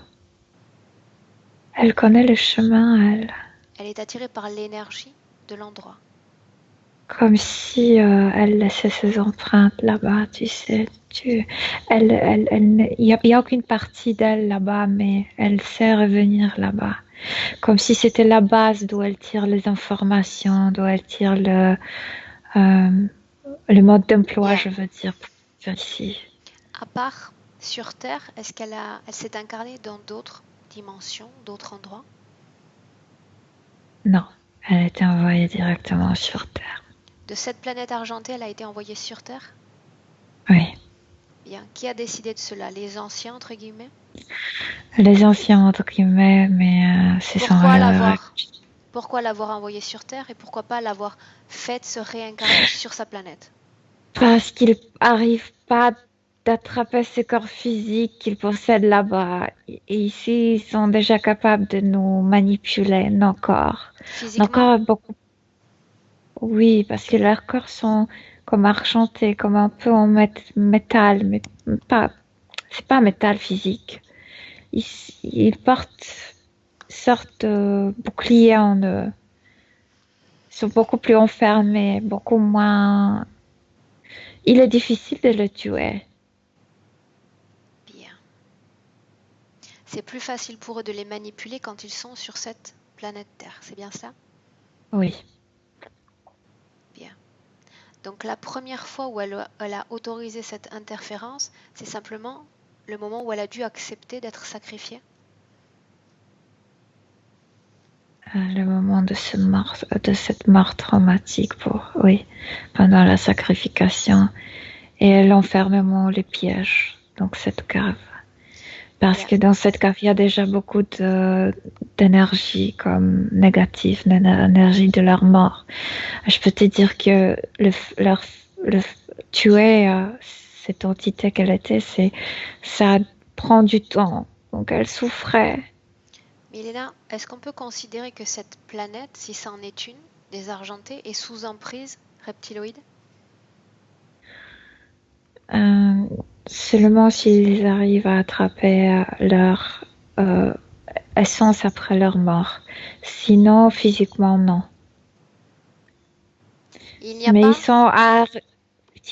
Elle connaît le chemin, elle. Elle est attirée par l'énergie de l'endroit. Comme si elle laissait ses empreintes là-bas, tu sais. Il y a aucune partie d'elle là-bas, mais elle sait revenir là-bas. Comme si c'était la base d'où elle tire les informations, d'où elle tire euh, le mode d'emploi, Bien. je veux dire, ici. À part sur Terre, est-ce elle s'est incarnée dans d'autres dimensions, d'autres endroits? Non, elle était envoyée directement sur Terre. De cette planète argentée, elle a été envoyée sur Terre? Oui. Bien. Qui a décidé de cela? Les anciens, entre guillemets? Les anciens, entre guillemets, mais ce sont Pourquoi l'avoir envoyée sur Terre et pourquoi pas l'avoir faite se réincarner sur sa planète? parce qu'ils n'arrivent pas d'attraper ce corps physique qu'ils possèdent là-bas. Et ici, ils sont déjà capables de nous manipuler, nos corps. Nos Physiquement? corps, beaucoup. Oui, parce que leurs corps sont comme argentés, comme un peu en métal, mais pas. C'est pas métal physique. Ils, ils portent une sorte de bouclier en eux. Ils sont beaucoup plus enfermés, beaucoup moins. Il est difficile de le tuer. Bien. C'est plus facile pour eux de les manipuler quand ils sont sur cette planète Terre, c'est bien ça? Oui. Bien. Donc la première fois où elle a autorisé cette interférence, c'est simplement le moment où elle a dû accepter d'être sacrifiée. Le moment de cette mort traumatique oui, pendant la sacrification et l'enfermement, les pièges, donc cette cave. Parce que dans cette cave, il y a déjà beaucoup d'énergie comme négative, l'énergie de leur mort. Je peux te dire que le tuer cette entité qu'elle était, ça prend du temps. Donc elle souffrait. Milena, est-ce qu'on peut considérer que cette planète, si c'en est une, désargentée, est sous emprise reptiloïde? Seulement s'ils arrivent à attraper leur essence après leur mort. Sinon, physiquement, non. Il n'y a Mais pas...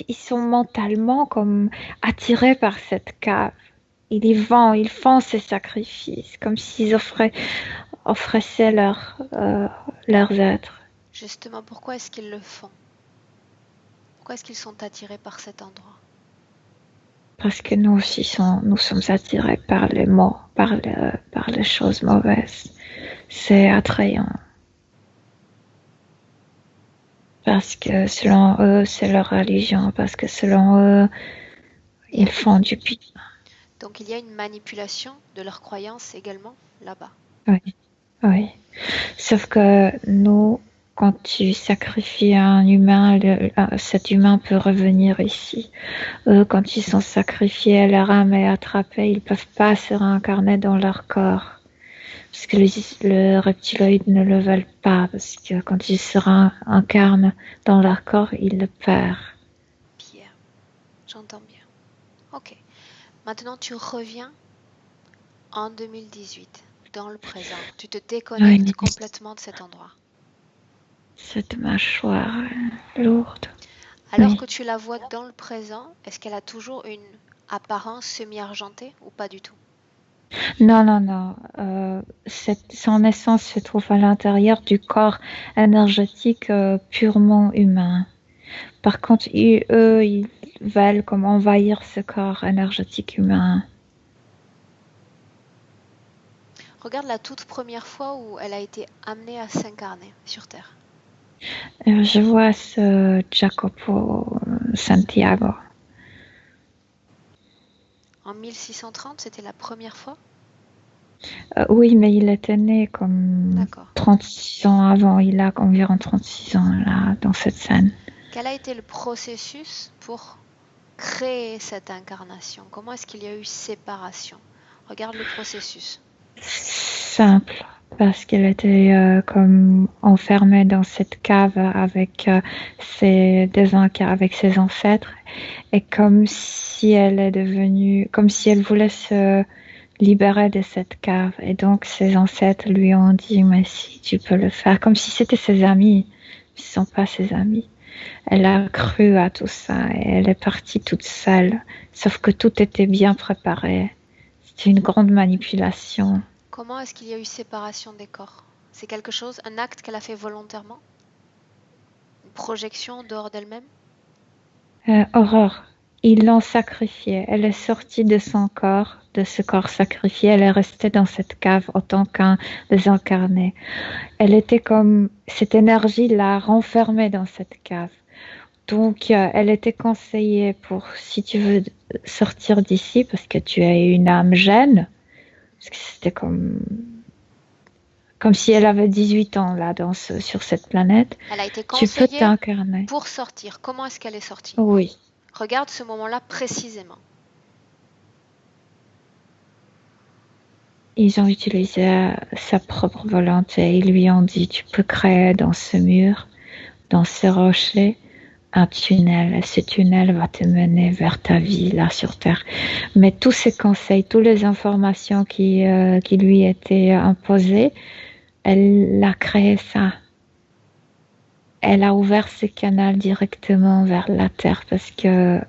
ils sont mentalement comme attirés par cette cave. Ils font ces sacrifices, comme s'ils offraient leurs êtres. Justement, pourquoi est-ce qu'ils le font? Pourquoi est-ce qu'ils sont attirés par cet endroit? Parce que nous aussi, nous sommes attirés par les mots, par les choses mauvaises. C'est attrayant. Parce que selon eux, c'est leur religion. Parce que selon eux, ils font du bien. Donc il y a une manipulation de leurs croyances également là-bas. Oui, oui. Sauf que nous, quand tu sacrifies un humain, cet humain peut revenir ici. Eux, quand ils sont sacrifiés, leur âme est attrapée, ils ne peuvent pas se réincarner dans leur corps. Parce que les reptiloïdes ne le veulent pas, parce que quand ils se réincarnent dans leur corps, ils le perdent. Bien, j'entends bien. Ok. Maintenant, tu reviens en 2018, dans le présent. Tu te déconnectes complètement de cet endroit. Cette mâchoire lourde. Alors que tu la vois dans le présent, est-ce qu'elle a toujours une apparence semi-argentée ou pas du tout? Non, non, non. Son essence se trouve à l'intérieur du corps énergétique purement humain. Par contre, eux, ils veulent comme envahir ce corps énergétique humain. Regarde la toute première fois où elle a été amenée à s'incarner sur Terre. Je vois ce Jacopo Santiago. En 1630, c'était la première fois? Oui, mais il était né comme 36 ans avant. Il a environ 36 ans là, dans cette scène. Quel a été le processus pour créer cette incarnation? Comment est-ce qu'il y a eu séparation? Regarde le processus. Simple, parce qu'elle était comme enfermée dans cette cave avec avec ses ancêtres, et comme si elle voulait se libérer de cette cave, et donc ses ancêtres lui ont dit mais si tu peux le faire, comme si c'était ses amis, ce ne sont pas ses amis. Elle a cru à tout ça et elle est partie toute seule, sauf que tout était bien préparé. C'était une grande manipulation. Comment est-ce qu'il y a eu séparation des corps? C'est quelque chose, un acte qu'elle a fait volontairement? Une projection dehors d'elle-même? Aurore, ils l'ont sacrifiée. Elle est sortie de son corps, de ce corps sacrifié. Elle est restée dans cette cave autant qu'un désincarné. Elle était comme cette énergie l'a renfermée dans cette cave. Donc, elle était conseillée pour, si tu veux sortir d'ici, parce que tu as une âme jeune, parce que c'était comme si elle avait 18 ans là, sur cette planète. Elle a été conseillée, tu peux t'incarner pour sortir. Comment est-ce qu'elle est sortie? Oui. Regarde ce moment-là précisément. Ils ont utilisé sa propre volonté. Ils lui ont dit, tu peux créer dans ce mur, dans ces rochers, un tunnel. Et ce tunnel va te mener vers ta vie là sur Terre. Mais tous ces conseils, toutes les informations qui lui étaient imposées, elle a créé ça. elle a ouvert ses canaux directement vers la Terre parce que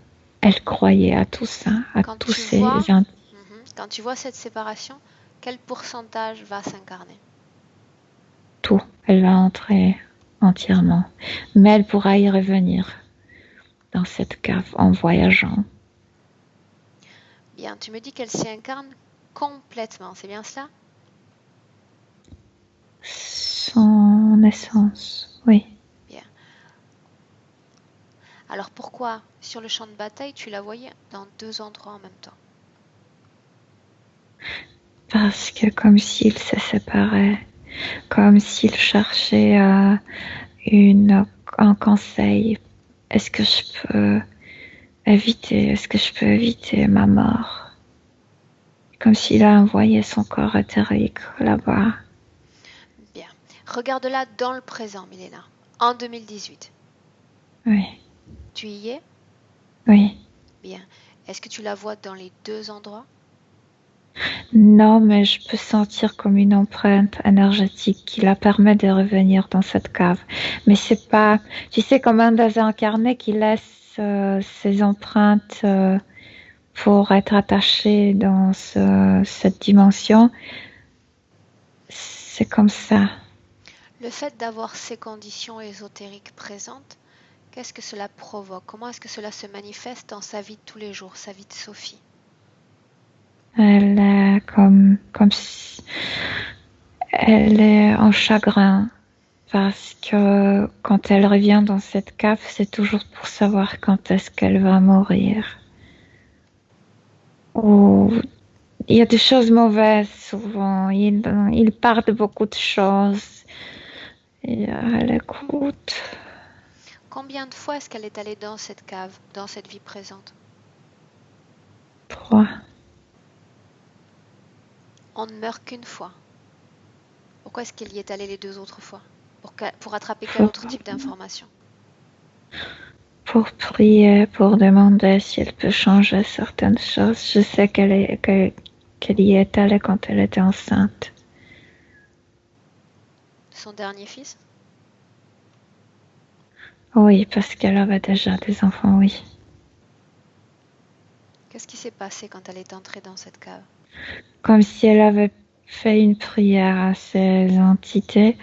elle croyait à tout ça, à Quand tous tu vois, ces quand tu vois cette séparation, quel pourcentage va s'incarner? tout. Elle va entrer entièrement. Mais elle pourra y revenir dans cette cave en voyageant. Bien, tu me dis qu'elle s'y incarne complètement, c'est bien cela? Son essence, oui. Bien. Alors pourquoi, sur le champ de bataille, tu la voyais dans deux endroits en même temps? Parce que comme s'ils se séparaient, comme s'ils cherchaient un conseil. Est-ce que je peux éviter ma mort? Comme s'il a envoyé son corps éthérique là-bas. Bien. Regarde-la dans le présent, Milena, en 2018. Oui, Tu y es? oui. Bien. Est-ce que tu la vois dans les deux endroits? Non, mais je peux sentir comme une empreinte énergétique qui la permet de revenir dans cette cave. Mais c'est pas, tu sais, comme un désincarné qui laisse ses empreintes pour être attaché dans cette dimension. C'est comme ça. Le fait d'avoir ces conditions ésotériques présentes, qu'est-ce que cela provoque? Comment est-ce que cela se manifeste dans sa vie de tous les jours, sa vie de Sophie? Elle est comme si elle est en chagrin parce que quand elle revient dans cette cave, c'est toujours pour savoir quand est-ce qu'elle va mourir. Ou il y a des choses mauvaises souvent. Il part de beaucoup de choses. Et elle écoute. Combien de fois est-ce qu'elle est allée dans cette cave, dans cette vie présente? 3. On ne meurt qu'une fois. Pourquoi est-ce qu'elle y est allée les deux autres fois? Pour attraper quel Pour, autre type d'information? pour prier, pour demander si elle peut changer certaines choses. Je sais qu'elle y est allée quand elle était enceinte. Son dernier fils? Oui, parce qu'elle avait déjà des enfants, oui. Qu'est-ce qui s'est passé quand elle est entrée dans cette cave? Comme si elle avait fait une prière à ces entités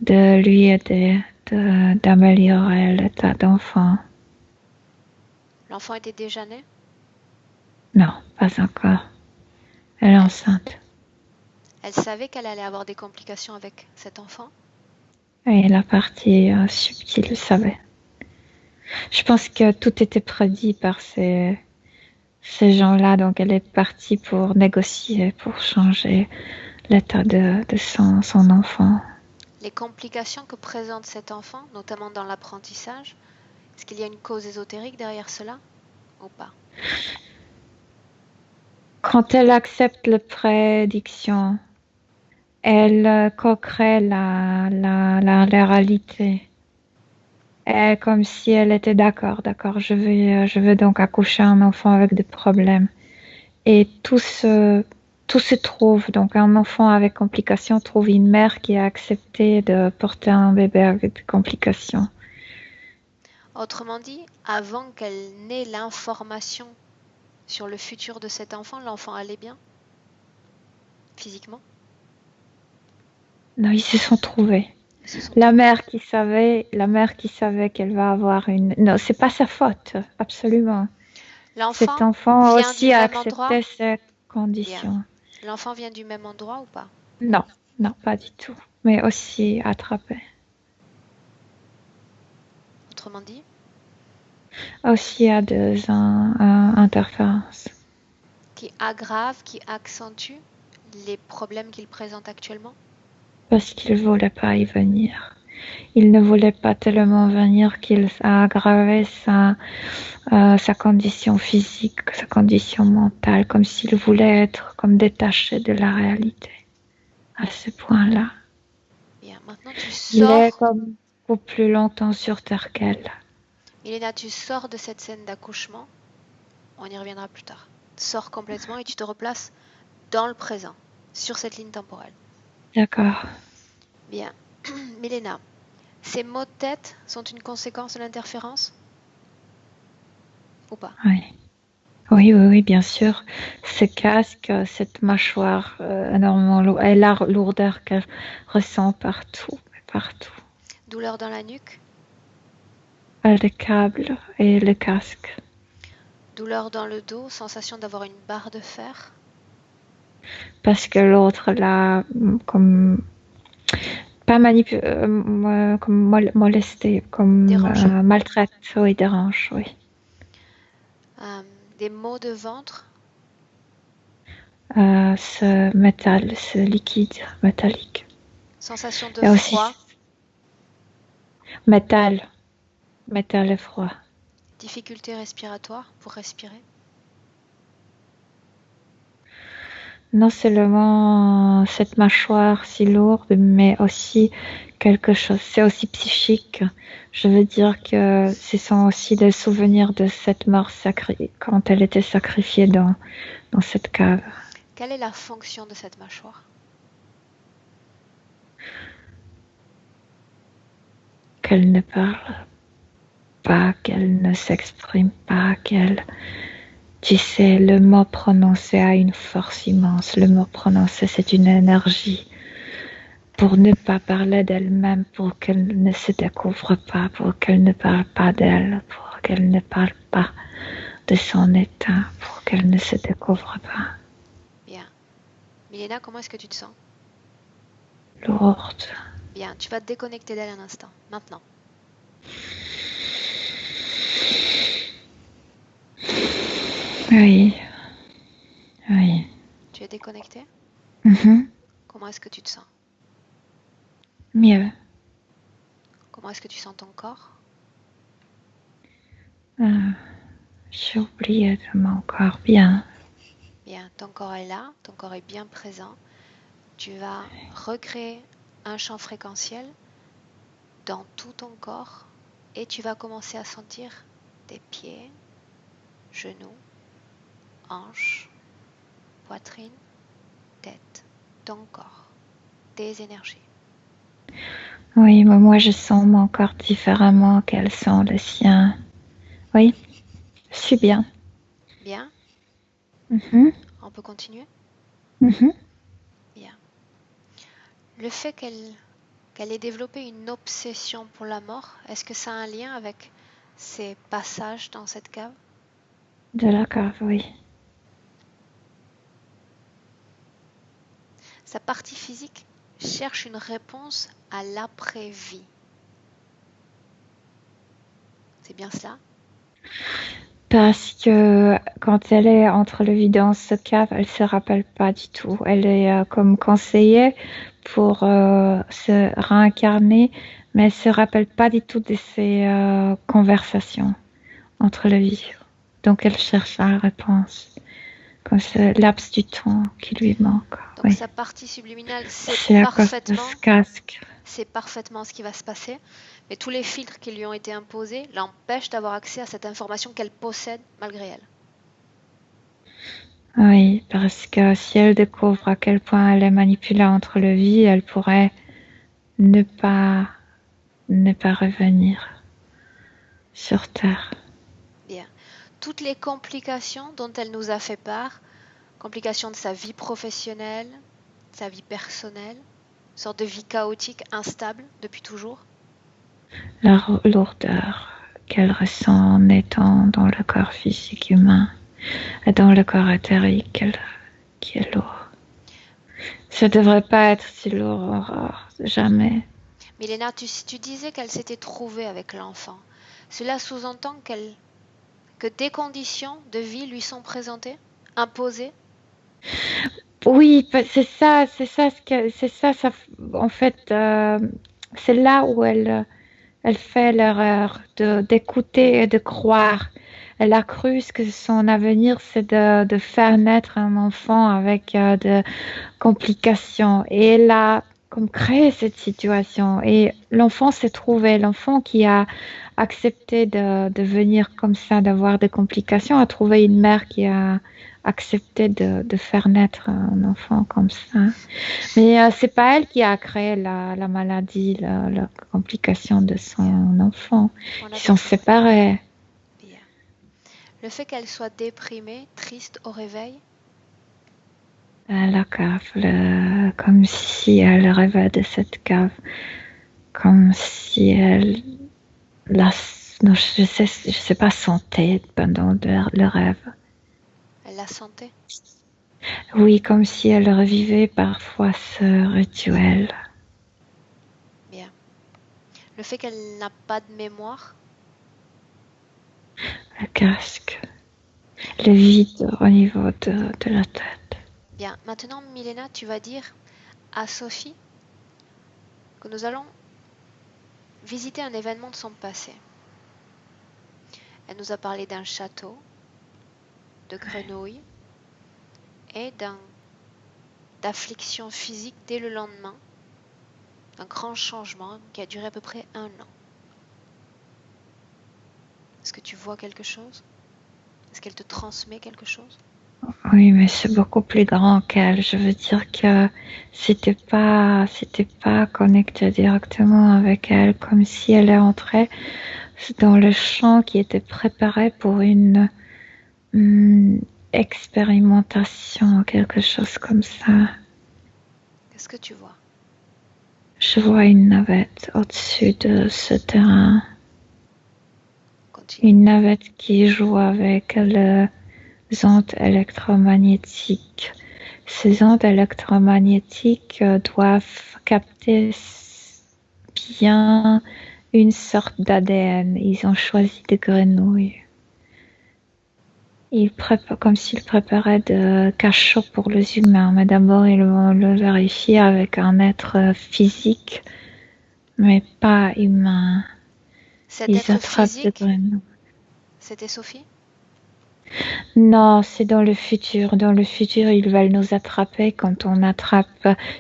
de lui aider, d'améliorer l'état d'enfant. L'enfant était déjà né? Non, pas encore. Elle est Elle, enceinte. elle savait qu'elle allait avoir des complications avec cet enfant? Et la partie subtile savait. Je pense que tout était prédit par ces gens-là, donc elle est partie pour négocier, pour changer l'état de son enfant. Les complications que présente cet enfant, notamment dans l'apprentissage, est-ce qu'il y a une cause ésotérique derrière cela ou pas? Quand elle accepte les prédictions, elle co-crée la réalité. Et comme si elle était d'accord, je vais donc accoucher un enfant avec des problèmes. Et tout se trouve. Donc, un enfant avec complications trouve une mère qui a accepté de porter un bébé avec des complications. Autrement dit, avant qu'elle n'ait l'information sur le futur de cet enfant, l'enfant allait bien, physiquement? Non, ils se sont trouvés. Ils se sont La trouvés. mère qui savait qu'elle va avoir une. Non, c'est pas sa faute, absolument. Cet L'enfant enfant vient du aussi a même endroit? accepté ces Bien. conditions. L'enfant vient du même endroit ou pas? Non, non, pas du tout. Mais aussi attrapé. Autrement dit, Aussi à deux interférences. qui aggrave, qui accentue les problèmes qu'il présente actuellement? Parce qu'il ne voulait pas y venir. Il ne voulait pas tellement venir qu'il a aggravé sa condition physique, sa condition mentale, comme s'il voulait être comme détaché de la réalité. À ce point-là. Bien, maintenant tu Il est sors, comme beaucoup plus longtemps sur Terre qu'elle. Milena, tu sors de cette scène d'accouchement, on y reviendra plus tard. Sors complètement et tu te replaces dans le présent, sur cette ligne temporelle. D'accord. Bien, Milena, Ces maux de tête sont une conséquence de l'interférence ou pas? Oui. Oui, bien sûr. Ce casque, cette mâchoire énormément lourde, et la lourdeur qu'elle ressent partout, partout. Douleur dans la nuque? Le câble et le casque. Douleur dans le dos, sensation d'avoir une barre de fer? Parce que l'autre l'a comme pas manipulé, comme molesté, comme Dérangé? maltraite, oui, dérange, oui. Des maux de ventre? Ce métal, ce liquide métallique. Sensation de Et aussi froid? métal et froid. Difficulté respiratoire pour respirer? Non seulement cette mâchoire si lourde, mais aussi quelque chose, c'est aussi psychique. Je veux dire que ce sont aussi des souvenirs de cette mort sacrée, quand elle était sacrifiée dans cette cave. Quelle est la fonction de cette mâchoire? Qu'elle ne parle pas, qu'elle ne s'exprime pas, qu'elle... Tu sais, le mot prononcé a une force immense. Le mot prononcé, c'est une énergie. Pour ne pas parler d'elle-même, pour qu'elle ne se découvre pas, pour qu'elle ne parle pas d'elle, pour qu'elle ne parle pas de son état, pour qu'elle ne se découvre pas. Bien. Milena, comment est-ce que tu te sens? Lourde. Bien, tu vas te déconnecter d'elle un instant, maintenant. Oui. Tu es déconnecté? Comment est-ce que tu te sens? Mieux. Comment est-ce que tu sens ton corps? J'ai oublié de mon corps. Bien. Bien, ton corps est là, ton corps est bien présent. Tu vas recréer un champ fréquentiel dans tout ton corps et tu vas commencer à sentir tes pieds, genoux, hanches, poitrine, tête, ton corps, tes énergies. Oui, mais moi je sens mon corps différemment qu'elle sent le sien. Oui, je suis bien. Bien? On peut continuer? Bien. Le fait qu'elle ait développé une obsession pour la mort, est-ce que ça a un lien avec ces passages dans cette cave? De la cave, oui. Sa partie physique cherche une réponse à l'après-vie. C'est bien cela? Parce que quand elle est entre le vide et ce cave, elle se rappelle pas du tout. Elle est comme conseillée pour se réincarner, mais elle se rappelle pas du tout de ces conversations entre le vide. Donc elle cherche la réponse, comme ce laps du temps qui lui manque. Donc Oui. sa partie subliminale sait C'est à cause de ce casque. c'est parfaitement ce qui va se passer, mais tous les filtres qui lui ont été imposés l'empêchent d'avoir accès à cette information qu'elle possède malgré elle. Oui, parce que si elle découvre à quel point elle est manipulée entre le vie, elle pourrait ne pas revenir sur Terre. Bien. Toutes les complications dont elle nous a fait part, complications de sa vie professionnelle, sa vie personnelle, une sorte de vie chaotique, instable depuis toujours. La lourdeur qu'elle ressent en étant dans le corps physique humain et dans le corps éthérique qui est lourd. Ça ne devrait pas être si lourd, Aurore, jamais. Milena, tu disais qu'elle s'était trouvée avec l'enfant. Cela sous-entend que des conditions de vie lui sont présentées, imposées? Oui, c'est ça, en fait, c'est là où elle fait l'erreur d'écouter et de croire. Elle a cru que son avenir, c'est de faire naître un enfant avec de complications. Et elle a comme créer cette situation. Et l'enfant s'est trouvé, l'enfant qui a accepté de venir comme ça, d'avoir des complications, a trouvé une mère qui a accepté de faire naître un enfant comme ça. Mais c'est pas elle qui a créé la maladie, la complication de son enfant. On a Ils bien sont compris. séparés. Bien. Le fait qu'elle soit déprimée, triste au réveil, À la cave, comme si elle rêvait de cette cave, comme si elle la, non, je sais pas, sentait pendant le rêve. elle la sentait. Oui, comme si elle revivait parfois ce rituel. Bien. Le fait qu'elle n'a pas de mémoire, Le casque, le vide au niveau de la tête. bien. Maintenant, Milena, tu vas dire à Sophie que nous allons visiter un événement de son passé. Elle nous a parlé d'un château, de grenouilles et d'affliction physique dès le lendemain, un grand changement qui a duré à peu près 1 an. Est-ce que tu vois quelque chose? Est-ce qu'elle te transmet quelque chose? Oui, mais c'est beaucoup plus grand qu'elle. Je veux dire que c'était pas connecté directement avec elle, comme si elle est entrée dans le champ qui était préparé pour une expérimentation, quelque chose comme ça. Qu'est-ce que tu vois? Je vois une navette au-dessus de ce terrain. Continue. Une navette qui joue avec les ondes électromagnétiques. Ces ondes électromagnétiques doivent capter bien une sorte d'ADN. Ils ont choisi des grenouilles. Ils préparent comme s'ils préparaient de cachots pour les humains, mais d'abord ils vont le vérifier avec un être physique, mais pas humain. Cet Ils être attrapent des physique, grenouilles. c'était Sophie? Non, c'est dans le futur. Dans le futur, ils veulent nous attraper quand on attrape,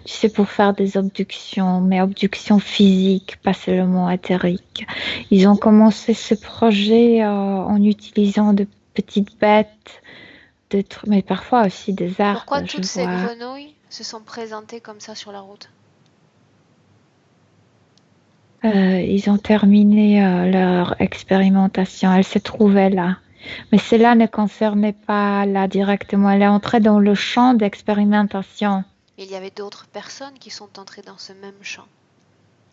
tu sais, pour faire des abductions, mais abductions physiques, pas seulement éthériques. Ils ont commencé ce projet en utilisant de petites bêtes, mais parfois aussi des Pourquoi arbres, je toutes ces vois. grenouilles se sont présentées comme ça sur la route? Ils ont terminé leur expérimentation. Elle se trouvait là. Mais cela ne concernait pas là directement. Elle est entrée dans le champ d'expérimentation. Il y avait d'autres personnes qui sont entrées dans ce même champ.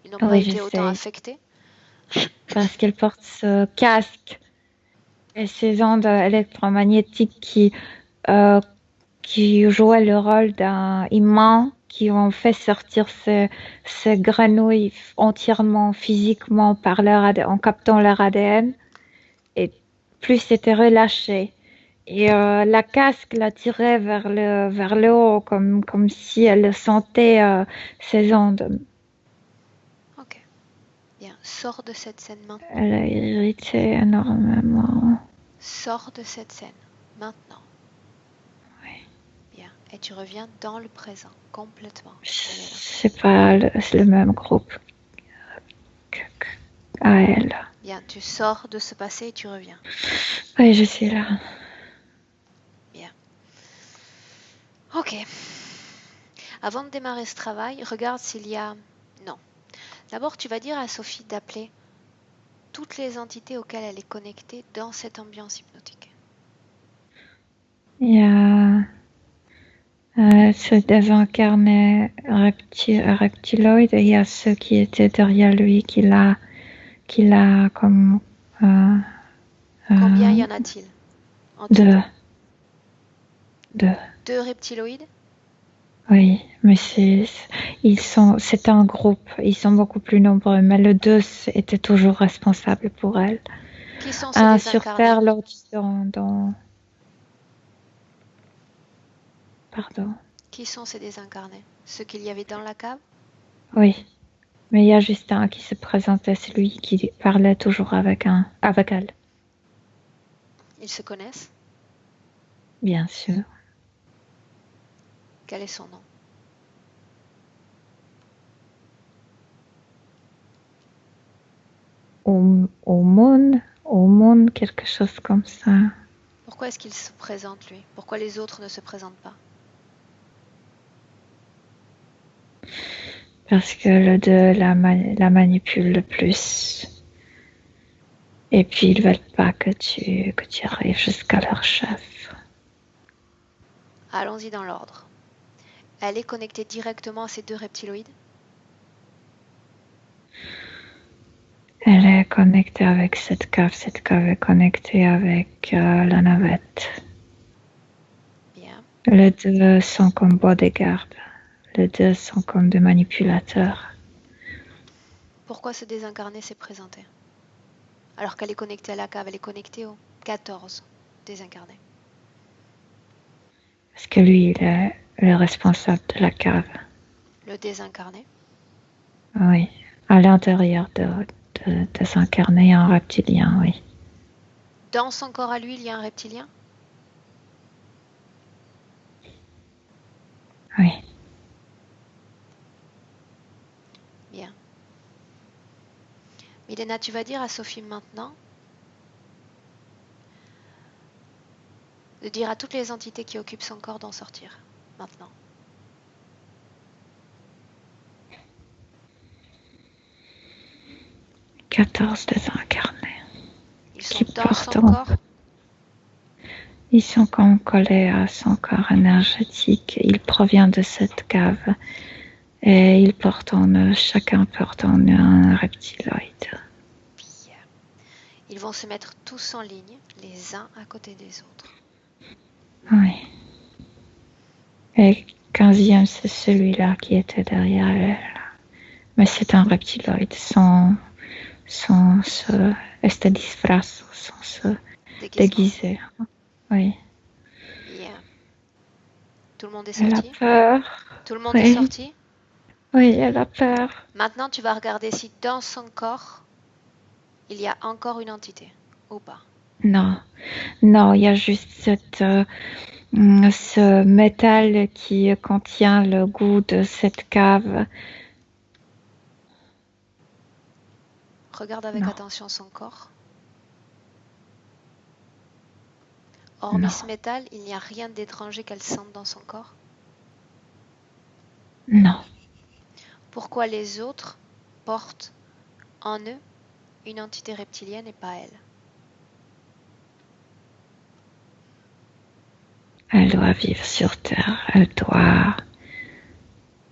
Ils n'ont pas Oui, je été autant sais. affectés? Parce qu'elle porte ce casque et ces ondes électromagnétiques euh, qui jouaient le rôle d'un imam qui ont fait sortir ces grenouilles entièrement physiquement par en captant leur ADN et plus c'était relâché. Et la casque la tirait vers le haut comme si elle sentait ces ondes. Ok. Bien. Sors de cette scène maintenant. Elle a irrité énormément. Sors de cette scène maintenant. Oui. Bien. Et tu reviens dans le présent, complètement. C'est pas le même groupe à elle. Bien. Tu sors de ce passé et tu reviens. Oui, je suis là. Bien. Ok. Avant de démarrer ce travail, regarde s'il y a... Non. D'abord, tu vas dire à Sophie d'appeler toutes les entités auxquelles elle est connectée dans cette ambiance hypnotique. Il y a ceux désincarnés reptiloïdes et il y a ceux qui étaient derrière lui qui l'a comme Combien y en a-t-il en tout? deux. Deux. 2 reptiloïdes? Oui, mais c'est un groupe. Ils sont beaucoup plus nombreux, mais le deux était toujours responsable pour elle. Qui sont ces Un sur désincarnés? Terre, l'autre pardon. Qui sont ces désincarnés? Ceux qu'il y avait dans la cave? Oui, mais il y a juste un qui se présentait, celui qui parlait toujours avec elle, Ils se connaissent? bien sûr. Quel est son nom? au monde, quelque chose comme ça. Pourquoi est-ce qu'il se présente, lui? Pourquoi les autres ne se présentent pas? Parce que le 2 la manipule le plus. Et puis ils veulent pas que tu arrives jusqu'à leur chef. Allons-y dans l'ordre. Elle est connectée directement à ces deux reptiloïdes? Elle est connectée avec cette cave est connectée avec la navette. Bien. Les deux sont comme bodyguards. Les deux sont comme des manipulateurs. Pourquoi ce désincarné s'est présenté? Alors qu'elle est connectée à la cave, elle est connectée aux 14 désincarnés. Parce que lui, il est le responsable de la cave. Le désincarné? Oui. À l'intérieur de s'incarner en reptilien, oui. Dans son corps à lui, il y a un reptilien? Oui. Bien. Milena, tu vas dire à Sophie maintenant de dire à toutes les entités qui occupent son corps d'en sortir. Maintenant. « 14 désincarnés. Ils sont dans son corps? Ils sont comme collés à son corps énergétique. Il provient de cette cave. Et ils portent en eux, chacun porte en eux un reptiloïde. Bien. Ils vont se mettre tous en ligne, les uns à côté des autres. Oui. Et 15e, c'est celui-là qui était derrière elle. Mais c'est un reptiloïde sans se este disfraz, sans se déguiser. Oui. Bien. Tout le monde est sorti? Elle a peur. Tout le monde est sorti? Oui, elle a peur. Maintenant, tu vas regarder si dans son corps, il y a encore une entité ou pas. Non, il y a juste ce métal qui contient le goût de cette cave. Regarde avec attention son corps. Hormis ce métal, il n'y a rien d'étranger qu'elle sente dans son corps? Non. Pourquoi les autres portent en eux une entité reptilienne et pas elle? Elle doit vivre sur Terre, elle doit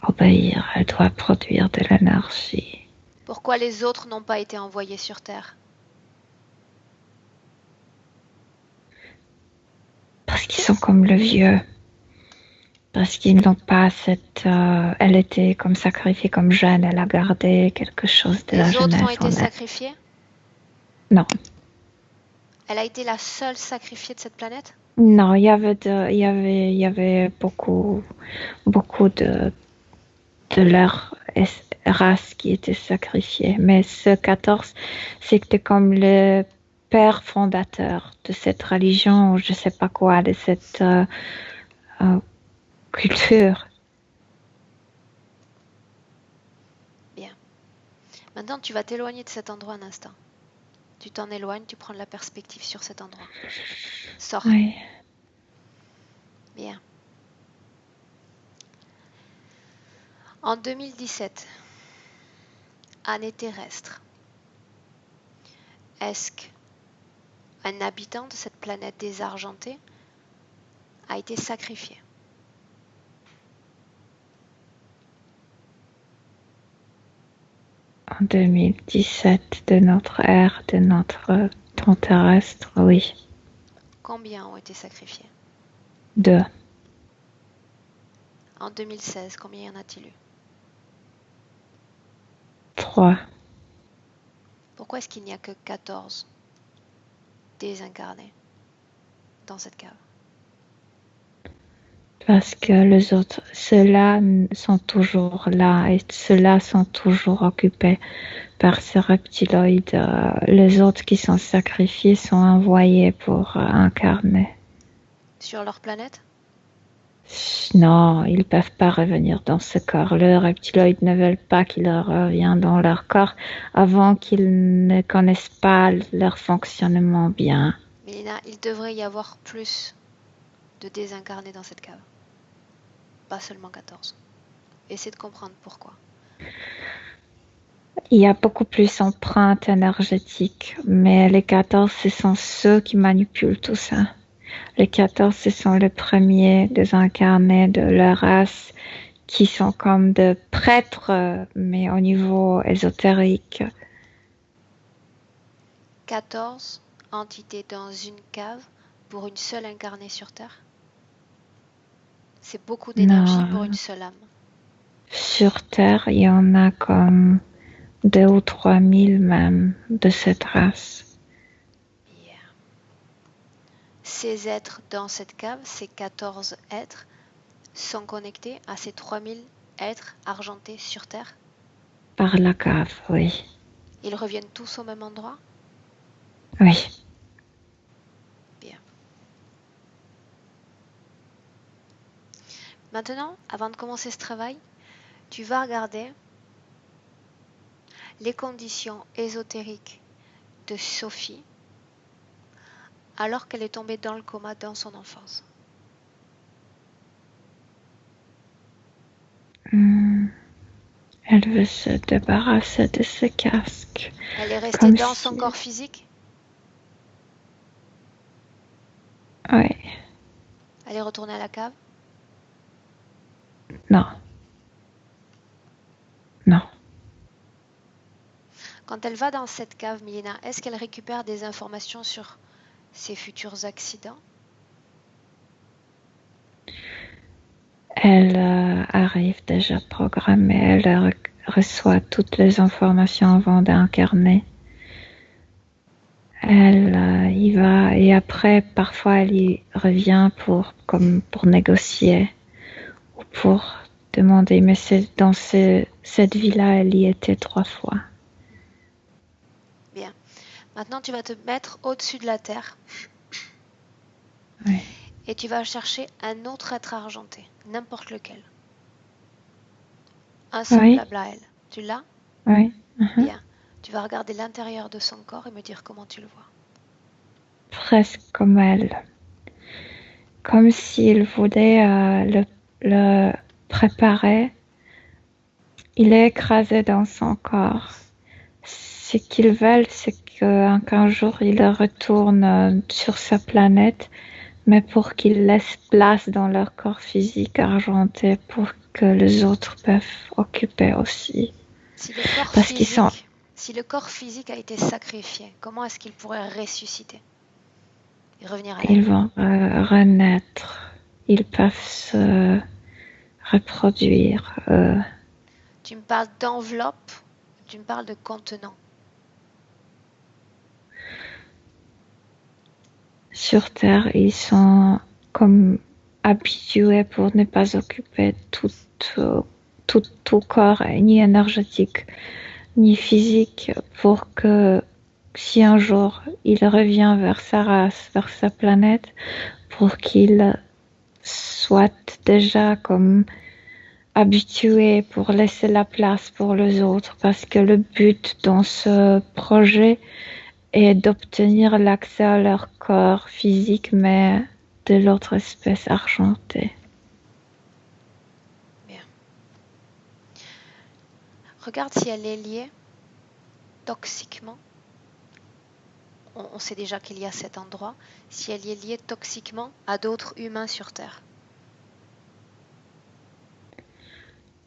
obéir, elle doit produire de l'énergie. Pourquoi les autres n'ont pas été envoyés sur Terre? Parce qu'ils sont comme le vieux. Parce qu'ils n'ont pas cette... elle était comme sacrifiée comme jeune, elle a gardé quelque chose de la jeunesse. Les autres ont été sacrifiés? Non. Elle a été la seule sacrifiée de cette planète? Non, il y avait beaucoup de leur race qui était sacrifiée. Mais ce 14, c'était comme le père fondateur de cette religion, ou je sais pas quoi, de cette culture. Bien. Maintenant, tu vas t'éloigner de cet endroit un instant. Tu t'en éloignes, tu prends de la perspective sur cet endroit. Sors. Oui. Bien. En 2017, année terrestre, est-ce qu'un habitant de cette planète désargentée a été sacrifié? En 2017, de notre ère, de notre temps terrestre, oui. Combien ont été sacrifiés? 2. En 2016, combien y en a-t-il eu? 3. Pourquoi est-ce qu'il n'y a que 14 désincarnés dans cette cave? Parce que les autres, ceux-là sont toujours là et ceux-là sont toujours occupés par ces reptiloïdes. Les autres qui sont sacrifiés sont envoyés pour incarner. Sur leur planète? Non, ils ne peuvent pas revenir dans ce corps. Les reptiloïdes ne veulent pas qu'ils reviennent dans leur corps avant qu'ils ne connaissent pas leur fonctionnement bien. Mélina, il devrait y avoir plus de désincarnés dans cette cave. Pas seulement 14. Essaie de comprendre pourquoi. Il y a beaucoup plus d'empreintes énergétiques, mais les 14, ce sont ceux qui manipulent tout ça. Les 14, ce sont les premiers désincarnés de leur race qui sont comme des prêtres, mais au niveau ésotérique. 14 entités dans une cave pour une seule incarnée sur Terre. C'est beaucoup d'énergie pour une seule âme. Sur Terre, il y en a comme 2 ou 3 000 même de cette race. Yeah. Ces êtres dans cette cave, ces 14 êtres, sont connectés à ces 3000 êtres argentés sur Terre. Par la cave, oui. Ils reviennent tous au même endroit? Oui. Bien. Maintenant, avant de commencer ce travail, tu vas regarder les conditions ésotériques de Sophie alors qu'elle est tombée dans le coma dans son enfance. Elle veut se débarrasser de ce casque. Elle est restée Comme dans si... son corps physique? Oui. Elle est retournée à la cave? Non. Non. Quand elle va dans cette cave, Milena, est-ce qu'elle récupère des informations sur ses futurs accidents? Elle arrive déjà programmée. Elle reçoit toutes les informations avant d'incarner. Elle y va et après, parfois, elle y revient pour négocier ou pour demander. Mais dans cette vie-là, elle y était 3 fois. Bien. Maintenant, tu vas te mettre au-dessus de la terre. Oui. Et tu vas chercher un autre être argenté, n'importe lequel. Un semblable à elle. Tu l'as? Oui. Bien. Tu vas regarder l'intérieur de son corps et me dire comment tu le vois. Presque comme elle. Comme s'il voulait le préparer. Il est écrasé dans son corps. Ce qu'ils veulent, c'est qu'un jour, il retourne sur sa planète, mais pour qu'il laisse place dans leur corps physique argenté pour que les autres peuvent occuper aussi. Si le corps physique a été sacrifié, comment est-ce qu'il pourrait ressusciter et revenir à la vie? Ils vont renaître. Ils peuvent se reproduire. Tu me parles d'enveloppe, tu me parles de contenant. Sur Terre, ils sont comme habitués pour ne pas occuper tout corps, ni énergétique, ni physique, pour que si un jour il revient vers sa race, vers sa planète, pour qu'il soit déjà comme habitué pour laisser la place pour les autres, parce que le but dans ce projet est d'obtenir l'accès à leur corps physique, mais de l'autre espèce argentée. Bien. Regarde si elle est liée toxiquement. On sait déjà qu'il y a cet endroit. Si elle est liée toxiquement à d'autres humains sur Terre.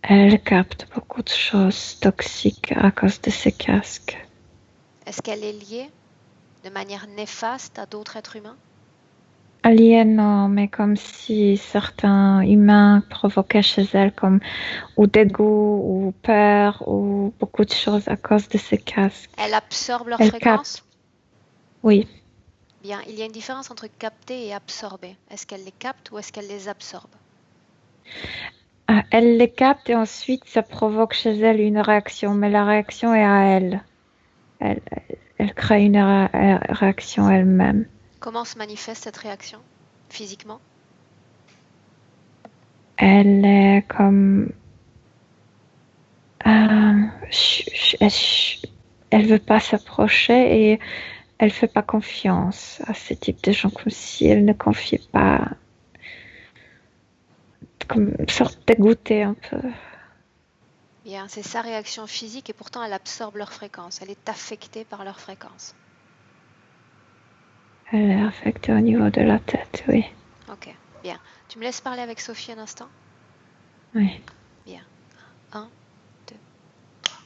Elle capte beaucoup de choses toxiques à cause de ces casques. Est-ce qu'elle est liée de manière néfaste à d'autres êtres humains? Alien, non, mais comme si certains humains provoquaient chez elle comme ou dégoût ou peur ou beaucoup de choses à cause de ces casques. Elle absorbe leur Elle fréquence? capte. Oui. Bien, il y a une différence entre capter et absorber. Est-ce qu'elle les capte ou est-ce qu'elle les absorbe? Elle les capte et ensuite ça provoque chez elle une réaction, mais la réaction est à elle. Elle crée une réaction elle-même. Comment se manifeste cette réaction physiquement? elle est comme... elle veut pas s'approcher et elle fait pas confiance à ce type de gens, comme si elle ne confiait pas, comme une sorte dégoûtée un peu. Bien, c'est sa réaction physique et pourtant elle absorbe leur fréquence. Elle est affectée par leur fréquence. Elle est affectée au niveau de la tête, oui. Ok, bien. Tu me laisses parler avec Sophie un instant? Oui. Bien. 1, 2, 3.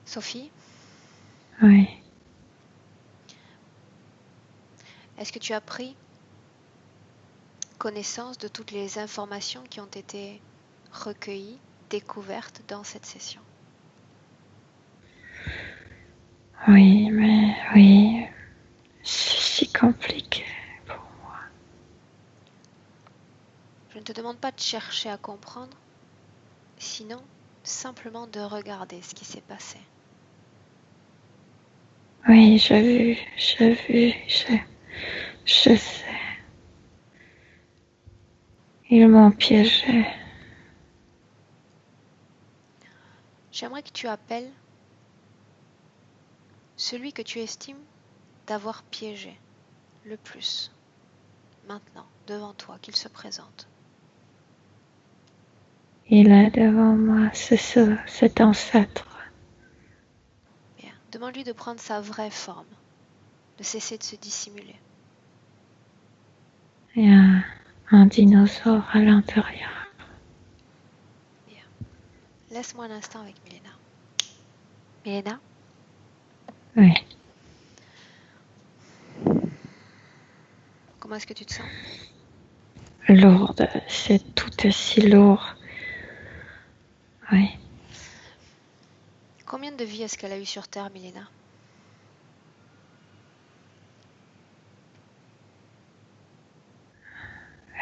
Sophie, Oui. est-ce que tu as pris connaissance de toutes les informations qui ont été recueillies, découvertes dans cette session? Oui, mais oui, c'est si compliqué pour moi. Je ne te demande pas de chercher à comprendre, sinon simplement de regarder ce qui s'est passé. Oui, j'ai vu, je sais. Ils m'ont piégé. J'aimerais que tu appelles celui que tu estimes d'avoir piégé le plus, maintenant, devant toi, qu'il se présente. Il est devant moi, c'est ça, cet ancêtre. Bien. Demande-lui de prendre sa vraie forme, de cesser de se dissimuler. Il y a un dinosaure à l'intérieur. Bien. Laisse-moi un instant avec Milena. Milena, Oui. comment est-ce que tu te sens? Lourde, c'est tout aussi lourd. Oui. Combien de vies est-ce qu'elle a eu sur Terre, Milena?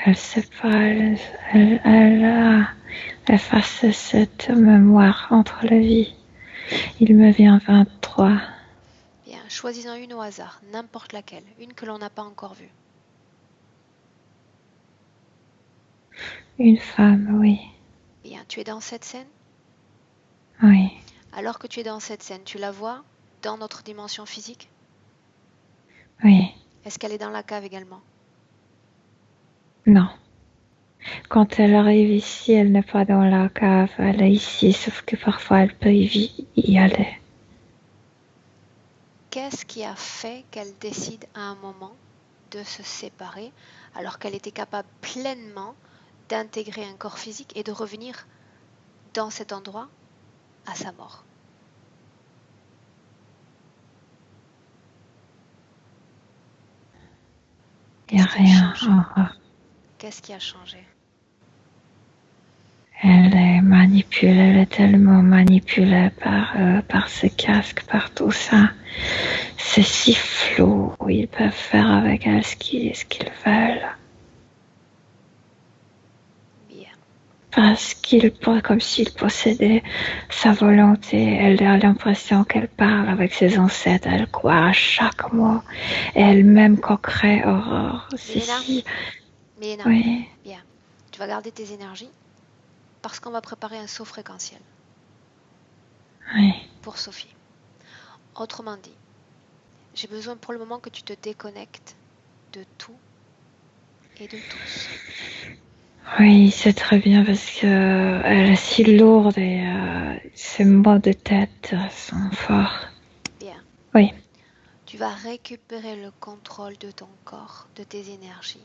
Elle sait pas, elle a effacé cette mémoire entre les vies. Il me vient 23. Bien, choisis-en une au hasard, n'importe laquelle, une que l'on n'a pas encore vue. Une femme, oui. Bien, tu es dans cette scène? Oui. Alors que tu es dans cette scène, tu la vois dans notre dimension physique? Oui. Est-ce qu'elle est dans la cave également? Non. Quand elle arrive ici, elle n'est pas dans la cave, elle est ici, sauf que parfois elle peut y aller. Qu'est-ce qui a fait qu'elle décide à un moment de se séparer alors qu'elle était capable pleinement d'intégrer un corps physique et de revenir dans cet endroit à sa mort? Il n'y a Qu'est-ce qui a rien. changé? Qu'est-ce qui a changé? Elle est manipulée, elle est tellement manipulée par ce casque, par tout ça. C'est si flou, ils peuvent faire avec elle ce qu'ils veulent. Bien. Parce comme s'ils possédaient sa volonté. Elle a l'impression qu'elle parle avec ses ancêtres, elle croit à chaque mot. Et elle-même crée Aurore. C'est Milena, si... Milena, Oui, bien. Tu vas garder tes énergies parce qu'on va préparer un saut fréquentiel oui. pour Sophie. Autrement dit, j'ai besoin pour le moment que tu te déconnectes de tout et de tous. Oui, c'est très bien parce que elle est si lourde et ses maux de tête sont forts. Bien. Oui, Tu vas récupérer le contrôle de ton corps, de tes énergies.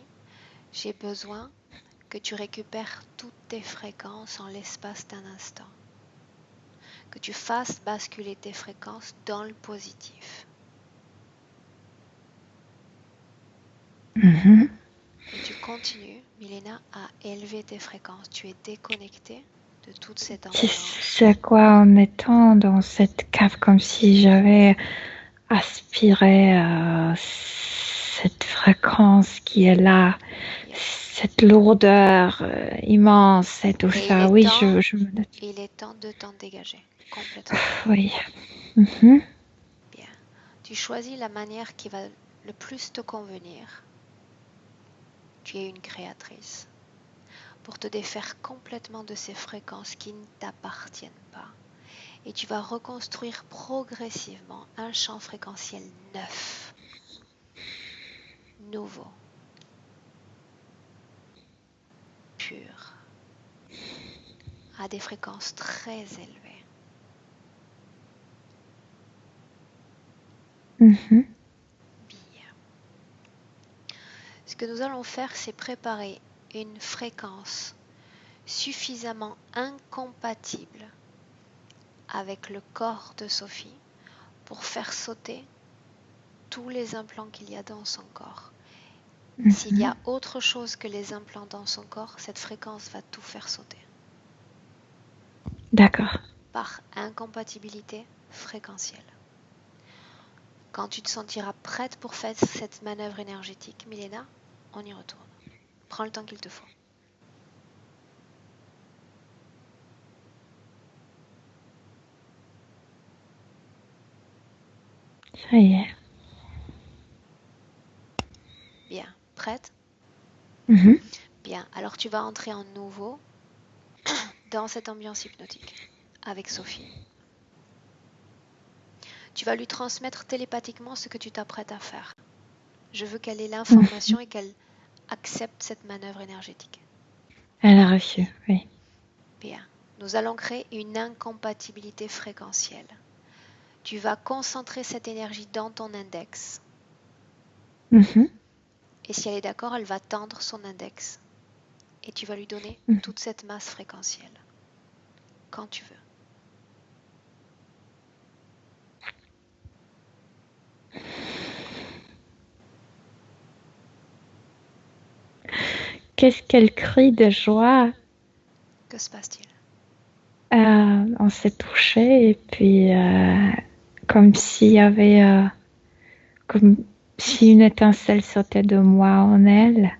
J'ai besoin que tu récupères toutes tes fréquences en l'espace d'un instant. Que tu fasses basculer tes fréquences dans le positif. Et tu continues, Milena, à élever tes fréquences. Tu es déconnectée de toute cette tu ambiance. sais quoi, en étant dans cette cave comme si j'avais aspiré cette fréquence qui est là, Bien. cette lourdeur immense et tout Et ça. Oui, je me note. il est temps de t'en dégager complètement. Oui. Mhm. Bien. Tu choisis la manière qui va le plus te convenir. Tu es une créatrice. Pour te défaire complètement de ces fréquences qui ne t'appartiennent pas. Et tu vas reconstruire progressivement un champ fréquentiel neuf, nouveau, pur, à des fréquences très élevées. Mhm. Bien. Ce que nous allons faire, c'est préparer une fréquence suffisamment incompatible avec le corps de Sophie pour faire sauter tous les implants qu'il y a dans son corps. S'il y a autre chose que les implants dans son corps, cette fréquence va tout faire sauter. D'accord. Par incompatibilité fréquentielle. Quand tu te sentiras prête pour faire cette manœuvre énergétique, Milena, on y retourne. Prends le temps qu'il te faut. Ça y est. Bien, prête? Mhm. Bien, alors tu vas entrer en nouveau dans cette ambiance hypnotique avec Sophie. Tu vas lui transmettre télépathiquement ce que tu t'apprêtes à faire. Je veux qu'elle ait l'information et qu'elle accepte cette manœuvre énergétique. Elle a reçu, oui. Bien, nous allons créer une incompatibilité fréquentielle. Tu vas concentrer cette énergie dans ton index. Mhm. Et si elle est d'accord, elle va tendre son index. Et tu vas lui donner toute cette masse fréquentielle. Quand tu veux. Qu'est-ce qu'elle crie de joie. Que se passe-t-il? On s'est touché et puis comme s'il y avait comme si une étincelle sautait de moi en elle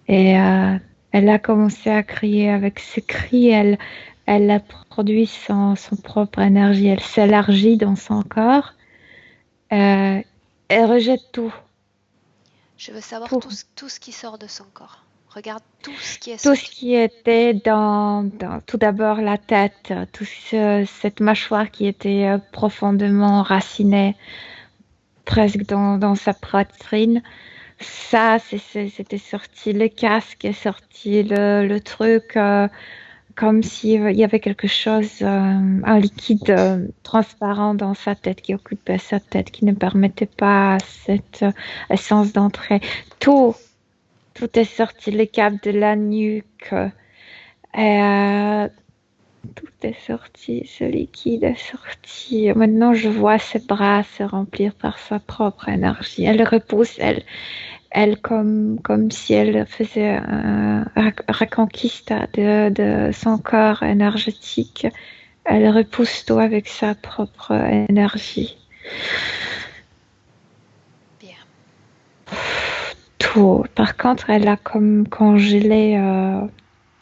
et elle a commencé à crier avec ce cri. Elle a produit son propre énergie. Elle s'élargit dans son corps. Elle rejette tout. Je veux savoir Tout. tout ce qui sort de son corps. Regarde tout ce qui est Tout ce sorti. qui était dans tout d'abord la tête, cette mâchoire qui était profondément enracinée, presque dans sa poitrine. Ça, c'était sorti. Le casque est sorti, le truc, comme s'il y avait quelque chose, un liquide transparent dans sa tête qui occupait sa tête, qui ne permettait pas à cette essence d'entrer. Tout est sorti, le câble de la nuque. Tout est sorti, ce liquide est sorti. Maintenant, je vois ses bras se remplir par sa propre énergie. Elle repousse, elle comme si elle faisait un reconquista de son corps énergétique. Elle repousse tout avec sa propre énergie. Bien. Tout. Par contre, elle a comme congelé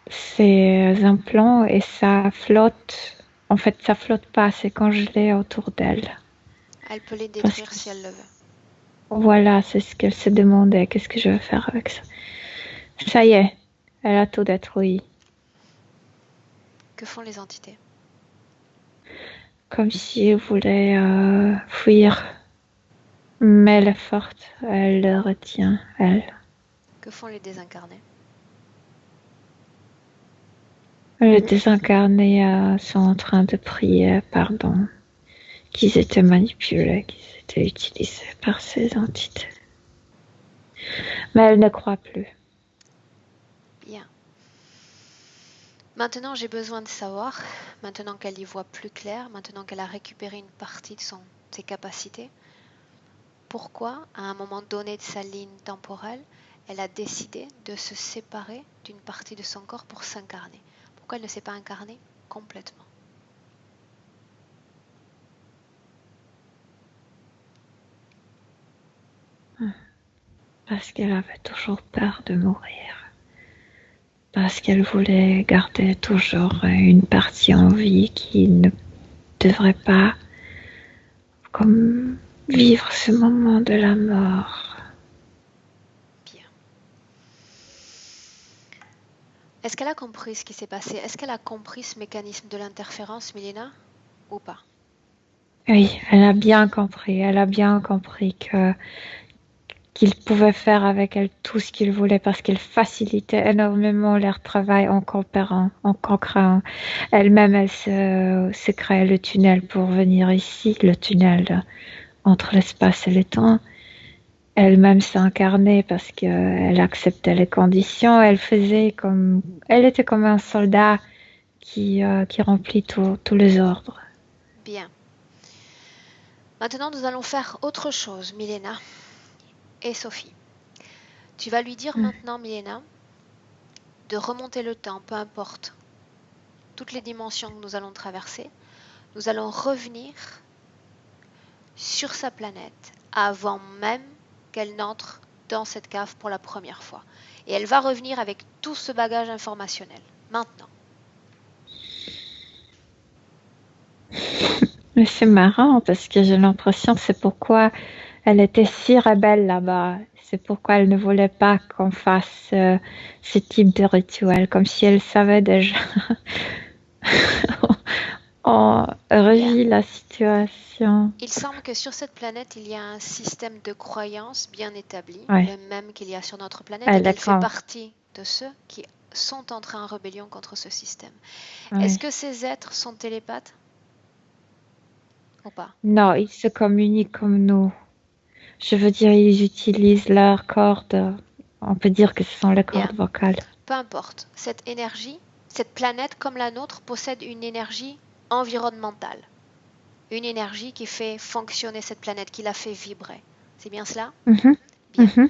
ses implants et ça flotte. En fait, ça flotte pas, c'est congelé autour d'elle. Elle peut les Parce détruire que si elle le veut. voilà, c'est ce qu'elle se demandait. Qu'est-ce que je vais faire avec ça? Ça y est, elle a tout détruit. Que font les entités? Comme si elle voulait fuir. Mais elle est forte, elle le retient, elle. Que font les désincarnés? Les désincarnés sont en train de prier, pardon, qu'ils étaient manipulés, qu'ils étaient utilisés par ces entités. Mais elle ne croit plus. Bien. Maintenant, j'ai besoin de savoir, maintenant qu'elle y voit plus clair, maintenant qu'elle a récupéré une partie de ses capacités, pourquoi, à un moment donné de sa ligne temporelle, elle a décidé de se séparer d'une partie de son corps pour s'incarner. Pourquoi elle ne s'est pas incarnée complètement? Parce qu'elle avait toujours peur de mourir. Parce qu'elle voulait garder toujours une partie en vie qui ne devrait pas comme vivre ce moment de la mort. Bien. Est-ce qu'elle a compris ce qui s'est passé? Est-ce qu'elle a compris ce mécanisme de l'interférence, Milena, ou pas? Oui, elle a bien compris. Elle a bien compris qu'il pouvait faire avec elle tout ce qu'il voulait parce qu'il facilitait énormément leur travail en coopérant, en co-créant. Elle-même, se créait le tunnel pour venir ici, le tunnel entre l'espace et le temps. Elle-même s'incarnait parce qu'elle acceptait les conditions. Elle était comme un soldat qui remplit tous les ordres. Bien. Maintenant, nous allons faire autre chose, Milena et Sophie. Tu vas lui dire maintenant, Milena, de remonter le temps, peu importe toutes les dimensions que nous allons traverser. Nous allons revenir sur sa planète avant même qu'elle n'entre dans cette cave pour la première fois. Et elle va revenir avec tout ce bagage informationnel. Maintenant. Mais c'est marrant parce que j'ai l'impression que c'est pourquoi elle était si rebelle là-bas. C'est pourquoi elle ne voulait pas qu'on fasse ce type de rituel, comme si elle savait déjà. On revit la situation. Il semble que sur cette planète, il y a un système de croyances bien établi, Ouais. le même qu'il y a sur notre planète, Ah, et qu'elle fait d'accord. partie de ceux qui sont entrés en rébellion contre ce système. Ouais. Est-ce que ces êtres sont télépathes ou pas? Non, ils se communiquent comme nous. Je veux dire, ils utilisent leurs cordes. On peut dire que ce sont les cordes vocales. Peu importe. Cette énergie, cette planète comme la nôtre possède une énergie environnementale. Une énergie qui fait fonctionner cette planète, qui la fait vibrer. C'est bien cela? Mhm. Bien. Mhm.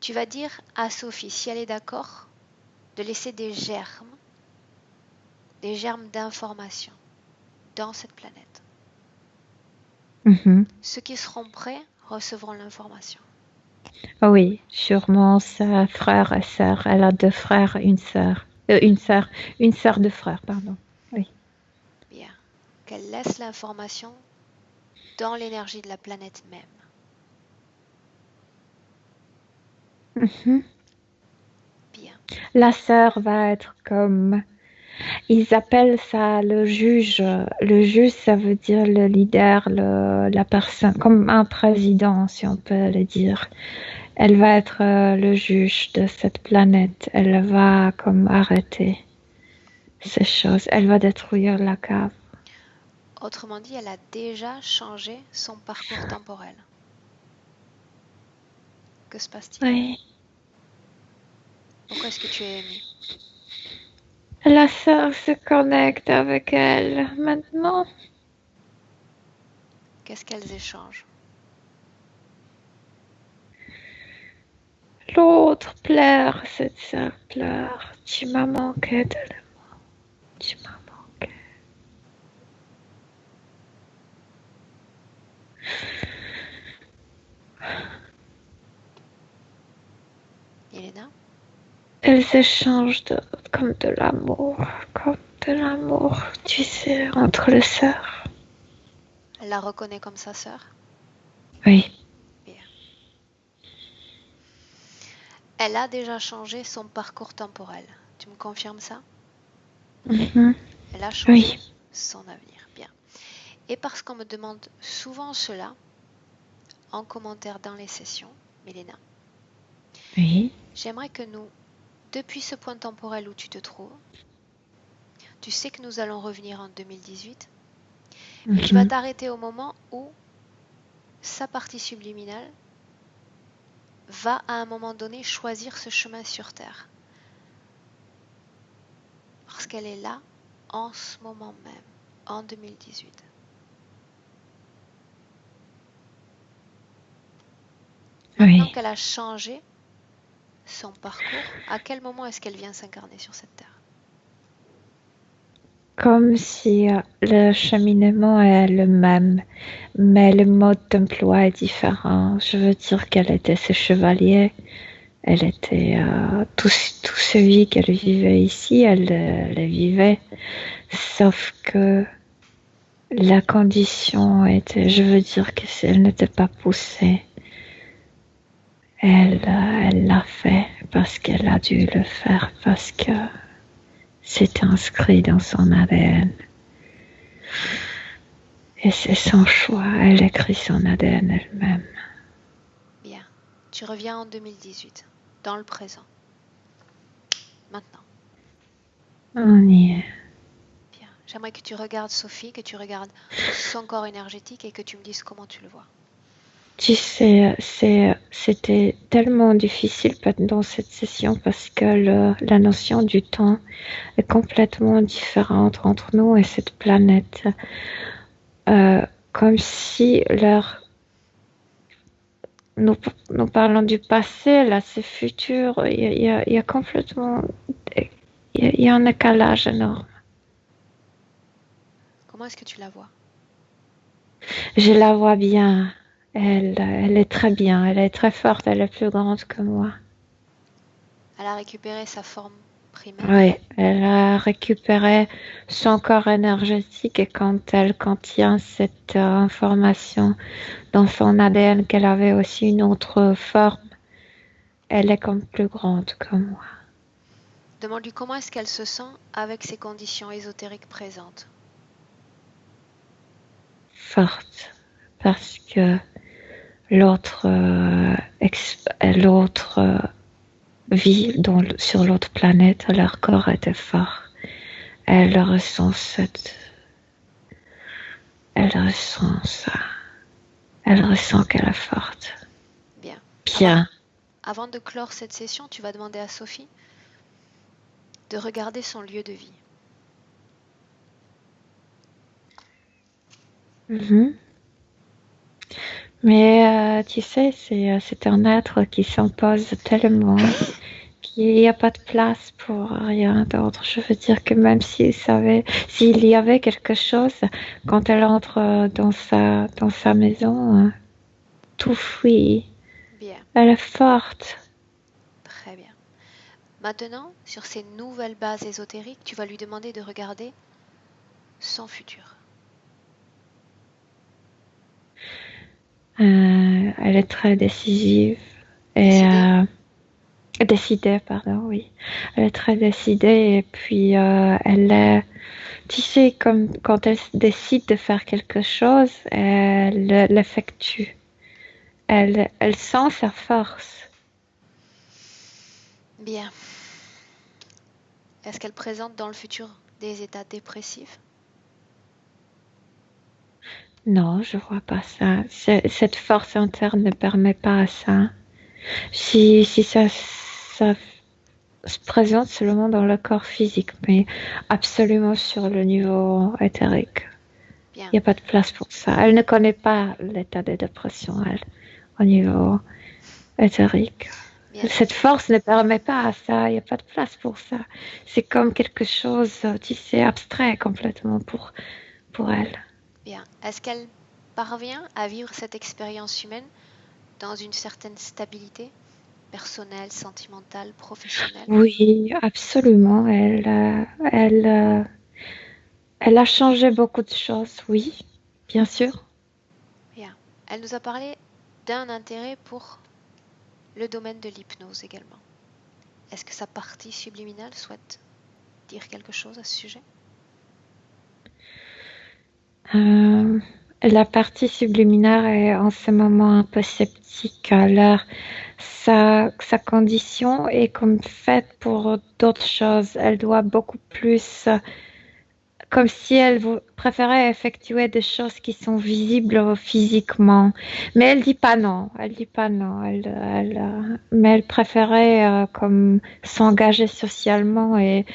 Tu vas dire à Sophie, si elle est d'accord, de laisser des germes d'information dans cette planète. Mhm. Ceux qui seront prêts recevront l'information. Oui, sûrement sa frère et sœur. Elle a 2 frères, une sœur. Une sœur, 2 frères, pardon. Oui. Bien. Qu'elle laisse l'information dans l'énergie de la planète même. Mhm. Bien. La sœur va être comme... Ils appellent ça le juge. Le juge, ça veut dire le leader, la personne, comme un président, si on peut le dire. Elle va être le juge de cette planète. Elle va comme arrêter ces choses. Elle va détruire la cave. Autrement dit, elle a déjà changé son parcours temporel. Que se passe-t-il? Oui. Pourquoi est-ce que tu es émue? La sœur se connecte avec elle maintenant. Qu'est-ce qu'elles échangent? L'autre pleure, cette sœur pleure. Tu m'as manqué de l'amour. Tu m'as manqué. Elena? Elles échangent comme de l'amour. Comme de l'amour, tu sais, entre les sœurs. Elle la reconnaît comme sa sœur? Oui. Bien. Elle a déjà changé son parcours temporel. Tu me confirmes ça? Mhm. Elle a changé Oui. son avenir. Bien. Et parce qu'on me demande souvent cela en commentaire dans les sessions, Milena, Oui. j'aimerais que nous, depuis ce point temporel où tu te trouves, tu sais que nous allons revenir en 2018, mais tu vas t'arrêter au moment où sa partie subliminale va à un moment donné choisir ce chemin sur Terre. Parce qu'elle est là en ce moment même, en 2018. Maintenant Oui. qu'elle a changé son parcours, à quel moment est-ce qu'elle vient s'incarner sur cette Terre? Comme si le cheminement est le même, mais le mode d'emploi est différent. Je veux dire qu'elle était ce chevalier. Elle était tout ce vie qu'elle vivait ici, elle le vivait, sauf que la condition était, je veux dire que si elle n'était pas poussée, elle l'a fait parce qu'elle a dû le faire, parce que C'est inscrit dans son ADN. Et c'est son choix. Elle écrit son ADN elle-même. Bien. Tu reviens en 2018, dans le présent. Maintenant. On y est. Bien. J'aimerais que tu regardes Sophie, que tu regardes son corps énergétique et que tu me dises comment tu le vois. Tu sais, c'était tellement difficile dans cette session parce que la notion du temps est complètement différente entre nous et cette planète. Comme si nous parlons du passé, là c'est futur, il y a complètement, il y a un décalage énorme. Comment est-ce que tu la vois? Je la vois bien, elle est très bien, elle est très forte, elle est plus grande que moi. Elle a récupéré sa forme primaire. Oui, elle a récupéré son corps énergétique et quand elle contient cette information dans son ADN qu'elle avait aussi une autre forme, elle est comme plus grande que moi. Demande-lui comment est-ce qu'elle se sent avec ces conditions ésotériques présentes. Forte, parce que l'autre vie sur l'autre planète, leur corps était fort. Elle ressent ça. Elle ressent qu'elle est forte. Bien. Bien. Avant de clore cette session, tu vas demander à Sophie de regarder son lieu de vie. Mm-hmm. Mais tu sais, c'est un être qui s'impose tellement qu'il n'y a pas de place pour rien d'autre. Je veux dire que même s'il y avait quelque chose, quand elle entre dans sa maison, tout fuit. Bien. Elle est forte. Très bien. Maintenant, sur ces nouvelles bases ésotériques, tu vas lui demander de regarder son futur. Elle est très décisive. Et décidée, pardon, oui. Elle est très décidée et puis elle est, tu sais, comme quand elle décide de faire quelque chose, elle l'effectue. Elle sent sa force. Bien. Est-ce qu'elle présente dans le futur des états dépressifs? Non, je vois pas ça. Cette force interne ne permet pas ça. Si ça se présente seulement dans le corps physique, mais absolument sur le niveau éthérique. Bien. Il n'y a pas de place pour ça. Elle ne connaît pas l'état de dépression, elle, au niveau éthérique. Bien. Cette force ne permet pas à ça, il n'y a pas de place pour ça. C'est comme quelque chose, tu sais, abstrait complètement pour elle. Bien. Est-ce qu'elle parvient à vivre cette expérience humaine dans une certaine stabilité personnelle, sentimentale, professionnelle? Oui, absolument. Elle a changé beaucoup de choses, oui, bien sûr. Bien. Elle nous a parlé d'un intérêt pour le domaine de l'hypnose également. Est-ce que sa partie subliminale souhaite dire quelque chose à ce sujet? La partie subliminaire est en ce moment un peu sceptique. Alors, sa condition est comme faite pour d'autres choses. Elle doit beaucoup plus, comme si elle préférait effectuer des choses qui sont visibles physiquement. Mais elle dit pas non. Elle dit pas non. Mais elle préférait comme s'engager socialement et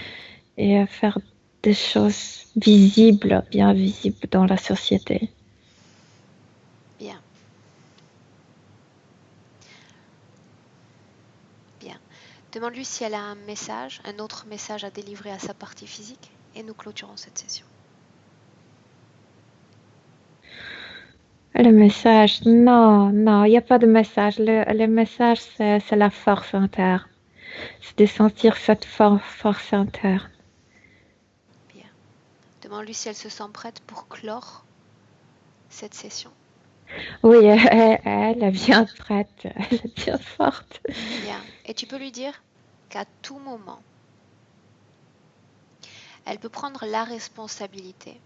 faire des choses visibles, bien visibles dans la société. Bien. Bien. Demande-lui si elle a un message, un autre message à délivrer à sa partie physique et nous clôturons cette session. Le message, non, il n'y a pas de message. Le message, c'est la force interne. C'est de sentir cette force interne. Bien. Demande-lui si elle se sent prête pour clore cette session. Oui, elle est bien prête. Elle est bien forte. Bien. Et tu peux lui dire qu'à tout moment, elle peut prendre la responsabilité,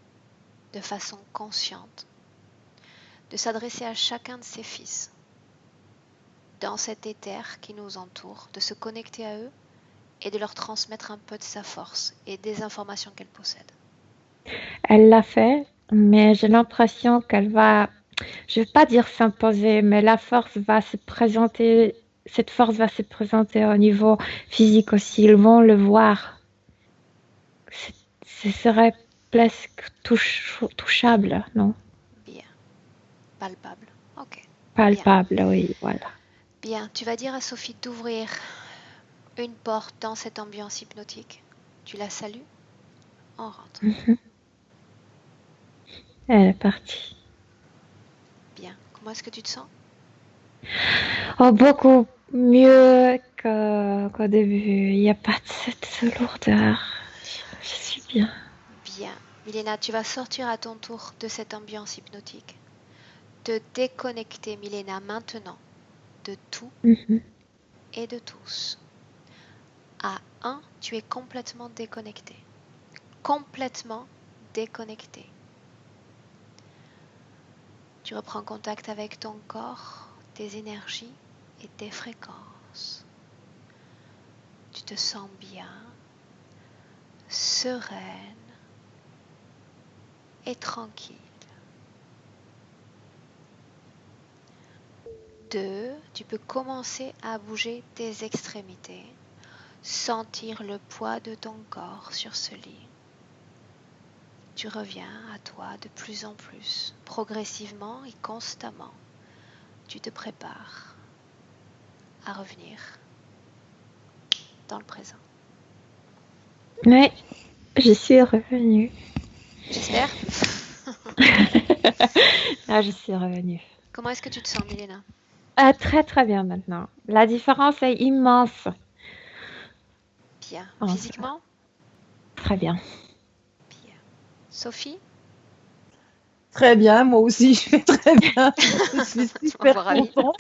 de façon consciente, de s'adresser à chacun de ses fils, dans cet éther qui nous entoure, de se connecter à eux et de leur transmettre un peu de sa force et des informations qu'elle possède. Elle l'a fait, mais j'ai l'impression qu'elle va, je vais pas dire s'imposer, mais cette force va se présenter au niveau physique aussi. Ils vont le voir. C'est- Ce serait presque touchable, non? Bien, palpable. Ok, bien. Palpable, oui, voilà. Bien, tu vas dire à Sophie d'ouvrir une porte dans cette ambiance hypnotique. Tu la salues, on rentre. Elle est partie. Bien, comment est-ce que tu te sens? Oh, beaucoup mieux qu'au début. Il n'y a pas de cette lourdeur. Je suis bien. Bien. Milena, tu vas sortir à ton tour de cette ambiance hypnotique. Te déconnecter, Milena, maintenant, de tout Mhm. et de tous. À 1, tu es complètement déconnecté. Complètement déconnecté. Tu reprends contact avec ton corps, tes énergies et tes fréquences. Tu te sens bien, sereine et tranquille. 2, tu peux commencer à bouger tes extrémités, sentir le poids de ton corps sur ce lit. Tu reviens à toi de plus en plus, progressivement et constamment. Tu te prépares à revenir dans le présent. Oui, je suis revenue. J'espère. Là, je suis revenue. Comment est-ce que tu te sens, Milena? Très, très bien maintenant. La différence est immense. Bien. Immense. Physiquement? Très bien. Bien. Sophie? Très bien, moi aussi, je vais très bien. Je suis On va super ravi. contente.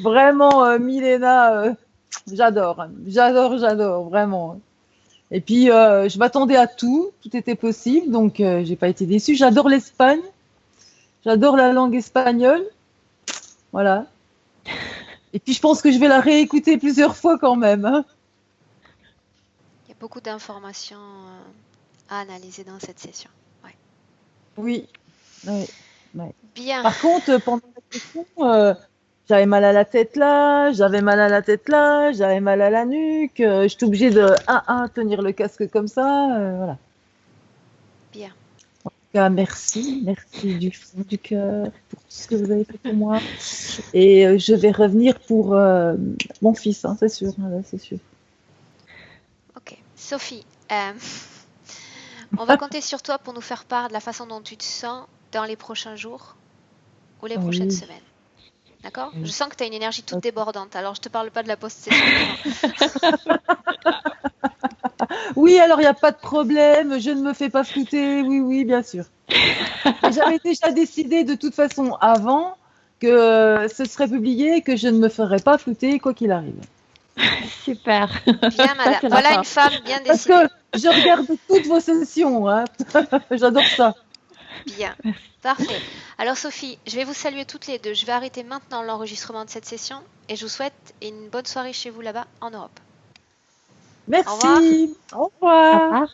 Vraiment, Milena, j'adore, j'adore, j'adore, vraiment. Et puis, je m'attendais à tout, tout était possible, donc j'ai pas été déçue. J'adore l'Espagne, j'adore la langue espagnole, voilà. Et puis, je pense que je vais la réécouter plusieurs fois quand même, hein. Il y a beaucoup d'informations à analyser dans cette session. Ouais. Oui, oui, oui. Bien. Par contre, pendant la session, j'avais mal à la tête là, j'avais mal à la tête là, j'avais mal à la nuque. J'étais obligée de tenir le casque comme ça. Voilà. En Bien. tout cas, merci, merci du fond du cœur pour tout ce que vous avez fait pour moi. Et je vais revenir pour mon fils, hein, c'est sûr, hein, là, c'est sûr. Ok. Sophie, on va compter sur toi pour nous faire part de la façon dont tu te sens dans les prochains jours ou les prochaines Oui, semaines. D'accord? Je oui. sens que tu as une énergie toute Ok. débordante, alors je te parle pas de la post-session maintenant. Oui, alors il n'y a pas de problème, je ne me fais pas flouter. Oui, oui, bien sûr. Mais j'avais déjà décidé de toute façon avant que ce serait publié et que je ne me ferais pas flouter quoi qu'il arrive. Super. Bien, Ça, madame. c'est la Voilà fin. une femme bien Parce décidée. que je regarde toutes vos sessions, hein. J'adore ça. Bien. Parfait. Alors, Sophie, je vais vous saluer toutes les deux. Je vais arrêter maintenant l'enregistrement de cette session et je vous souhaite une bonne soirée chez vous là-bas en Europe. Au revoir. Merci. Au Au revoir. revoir.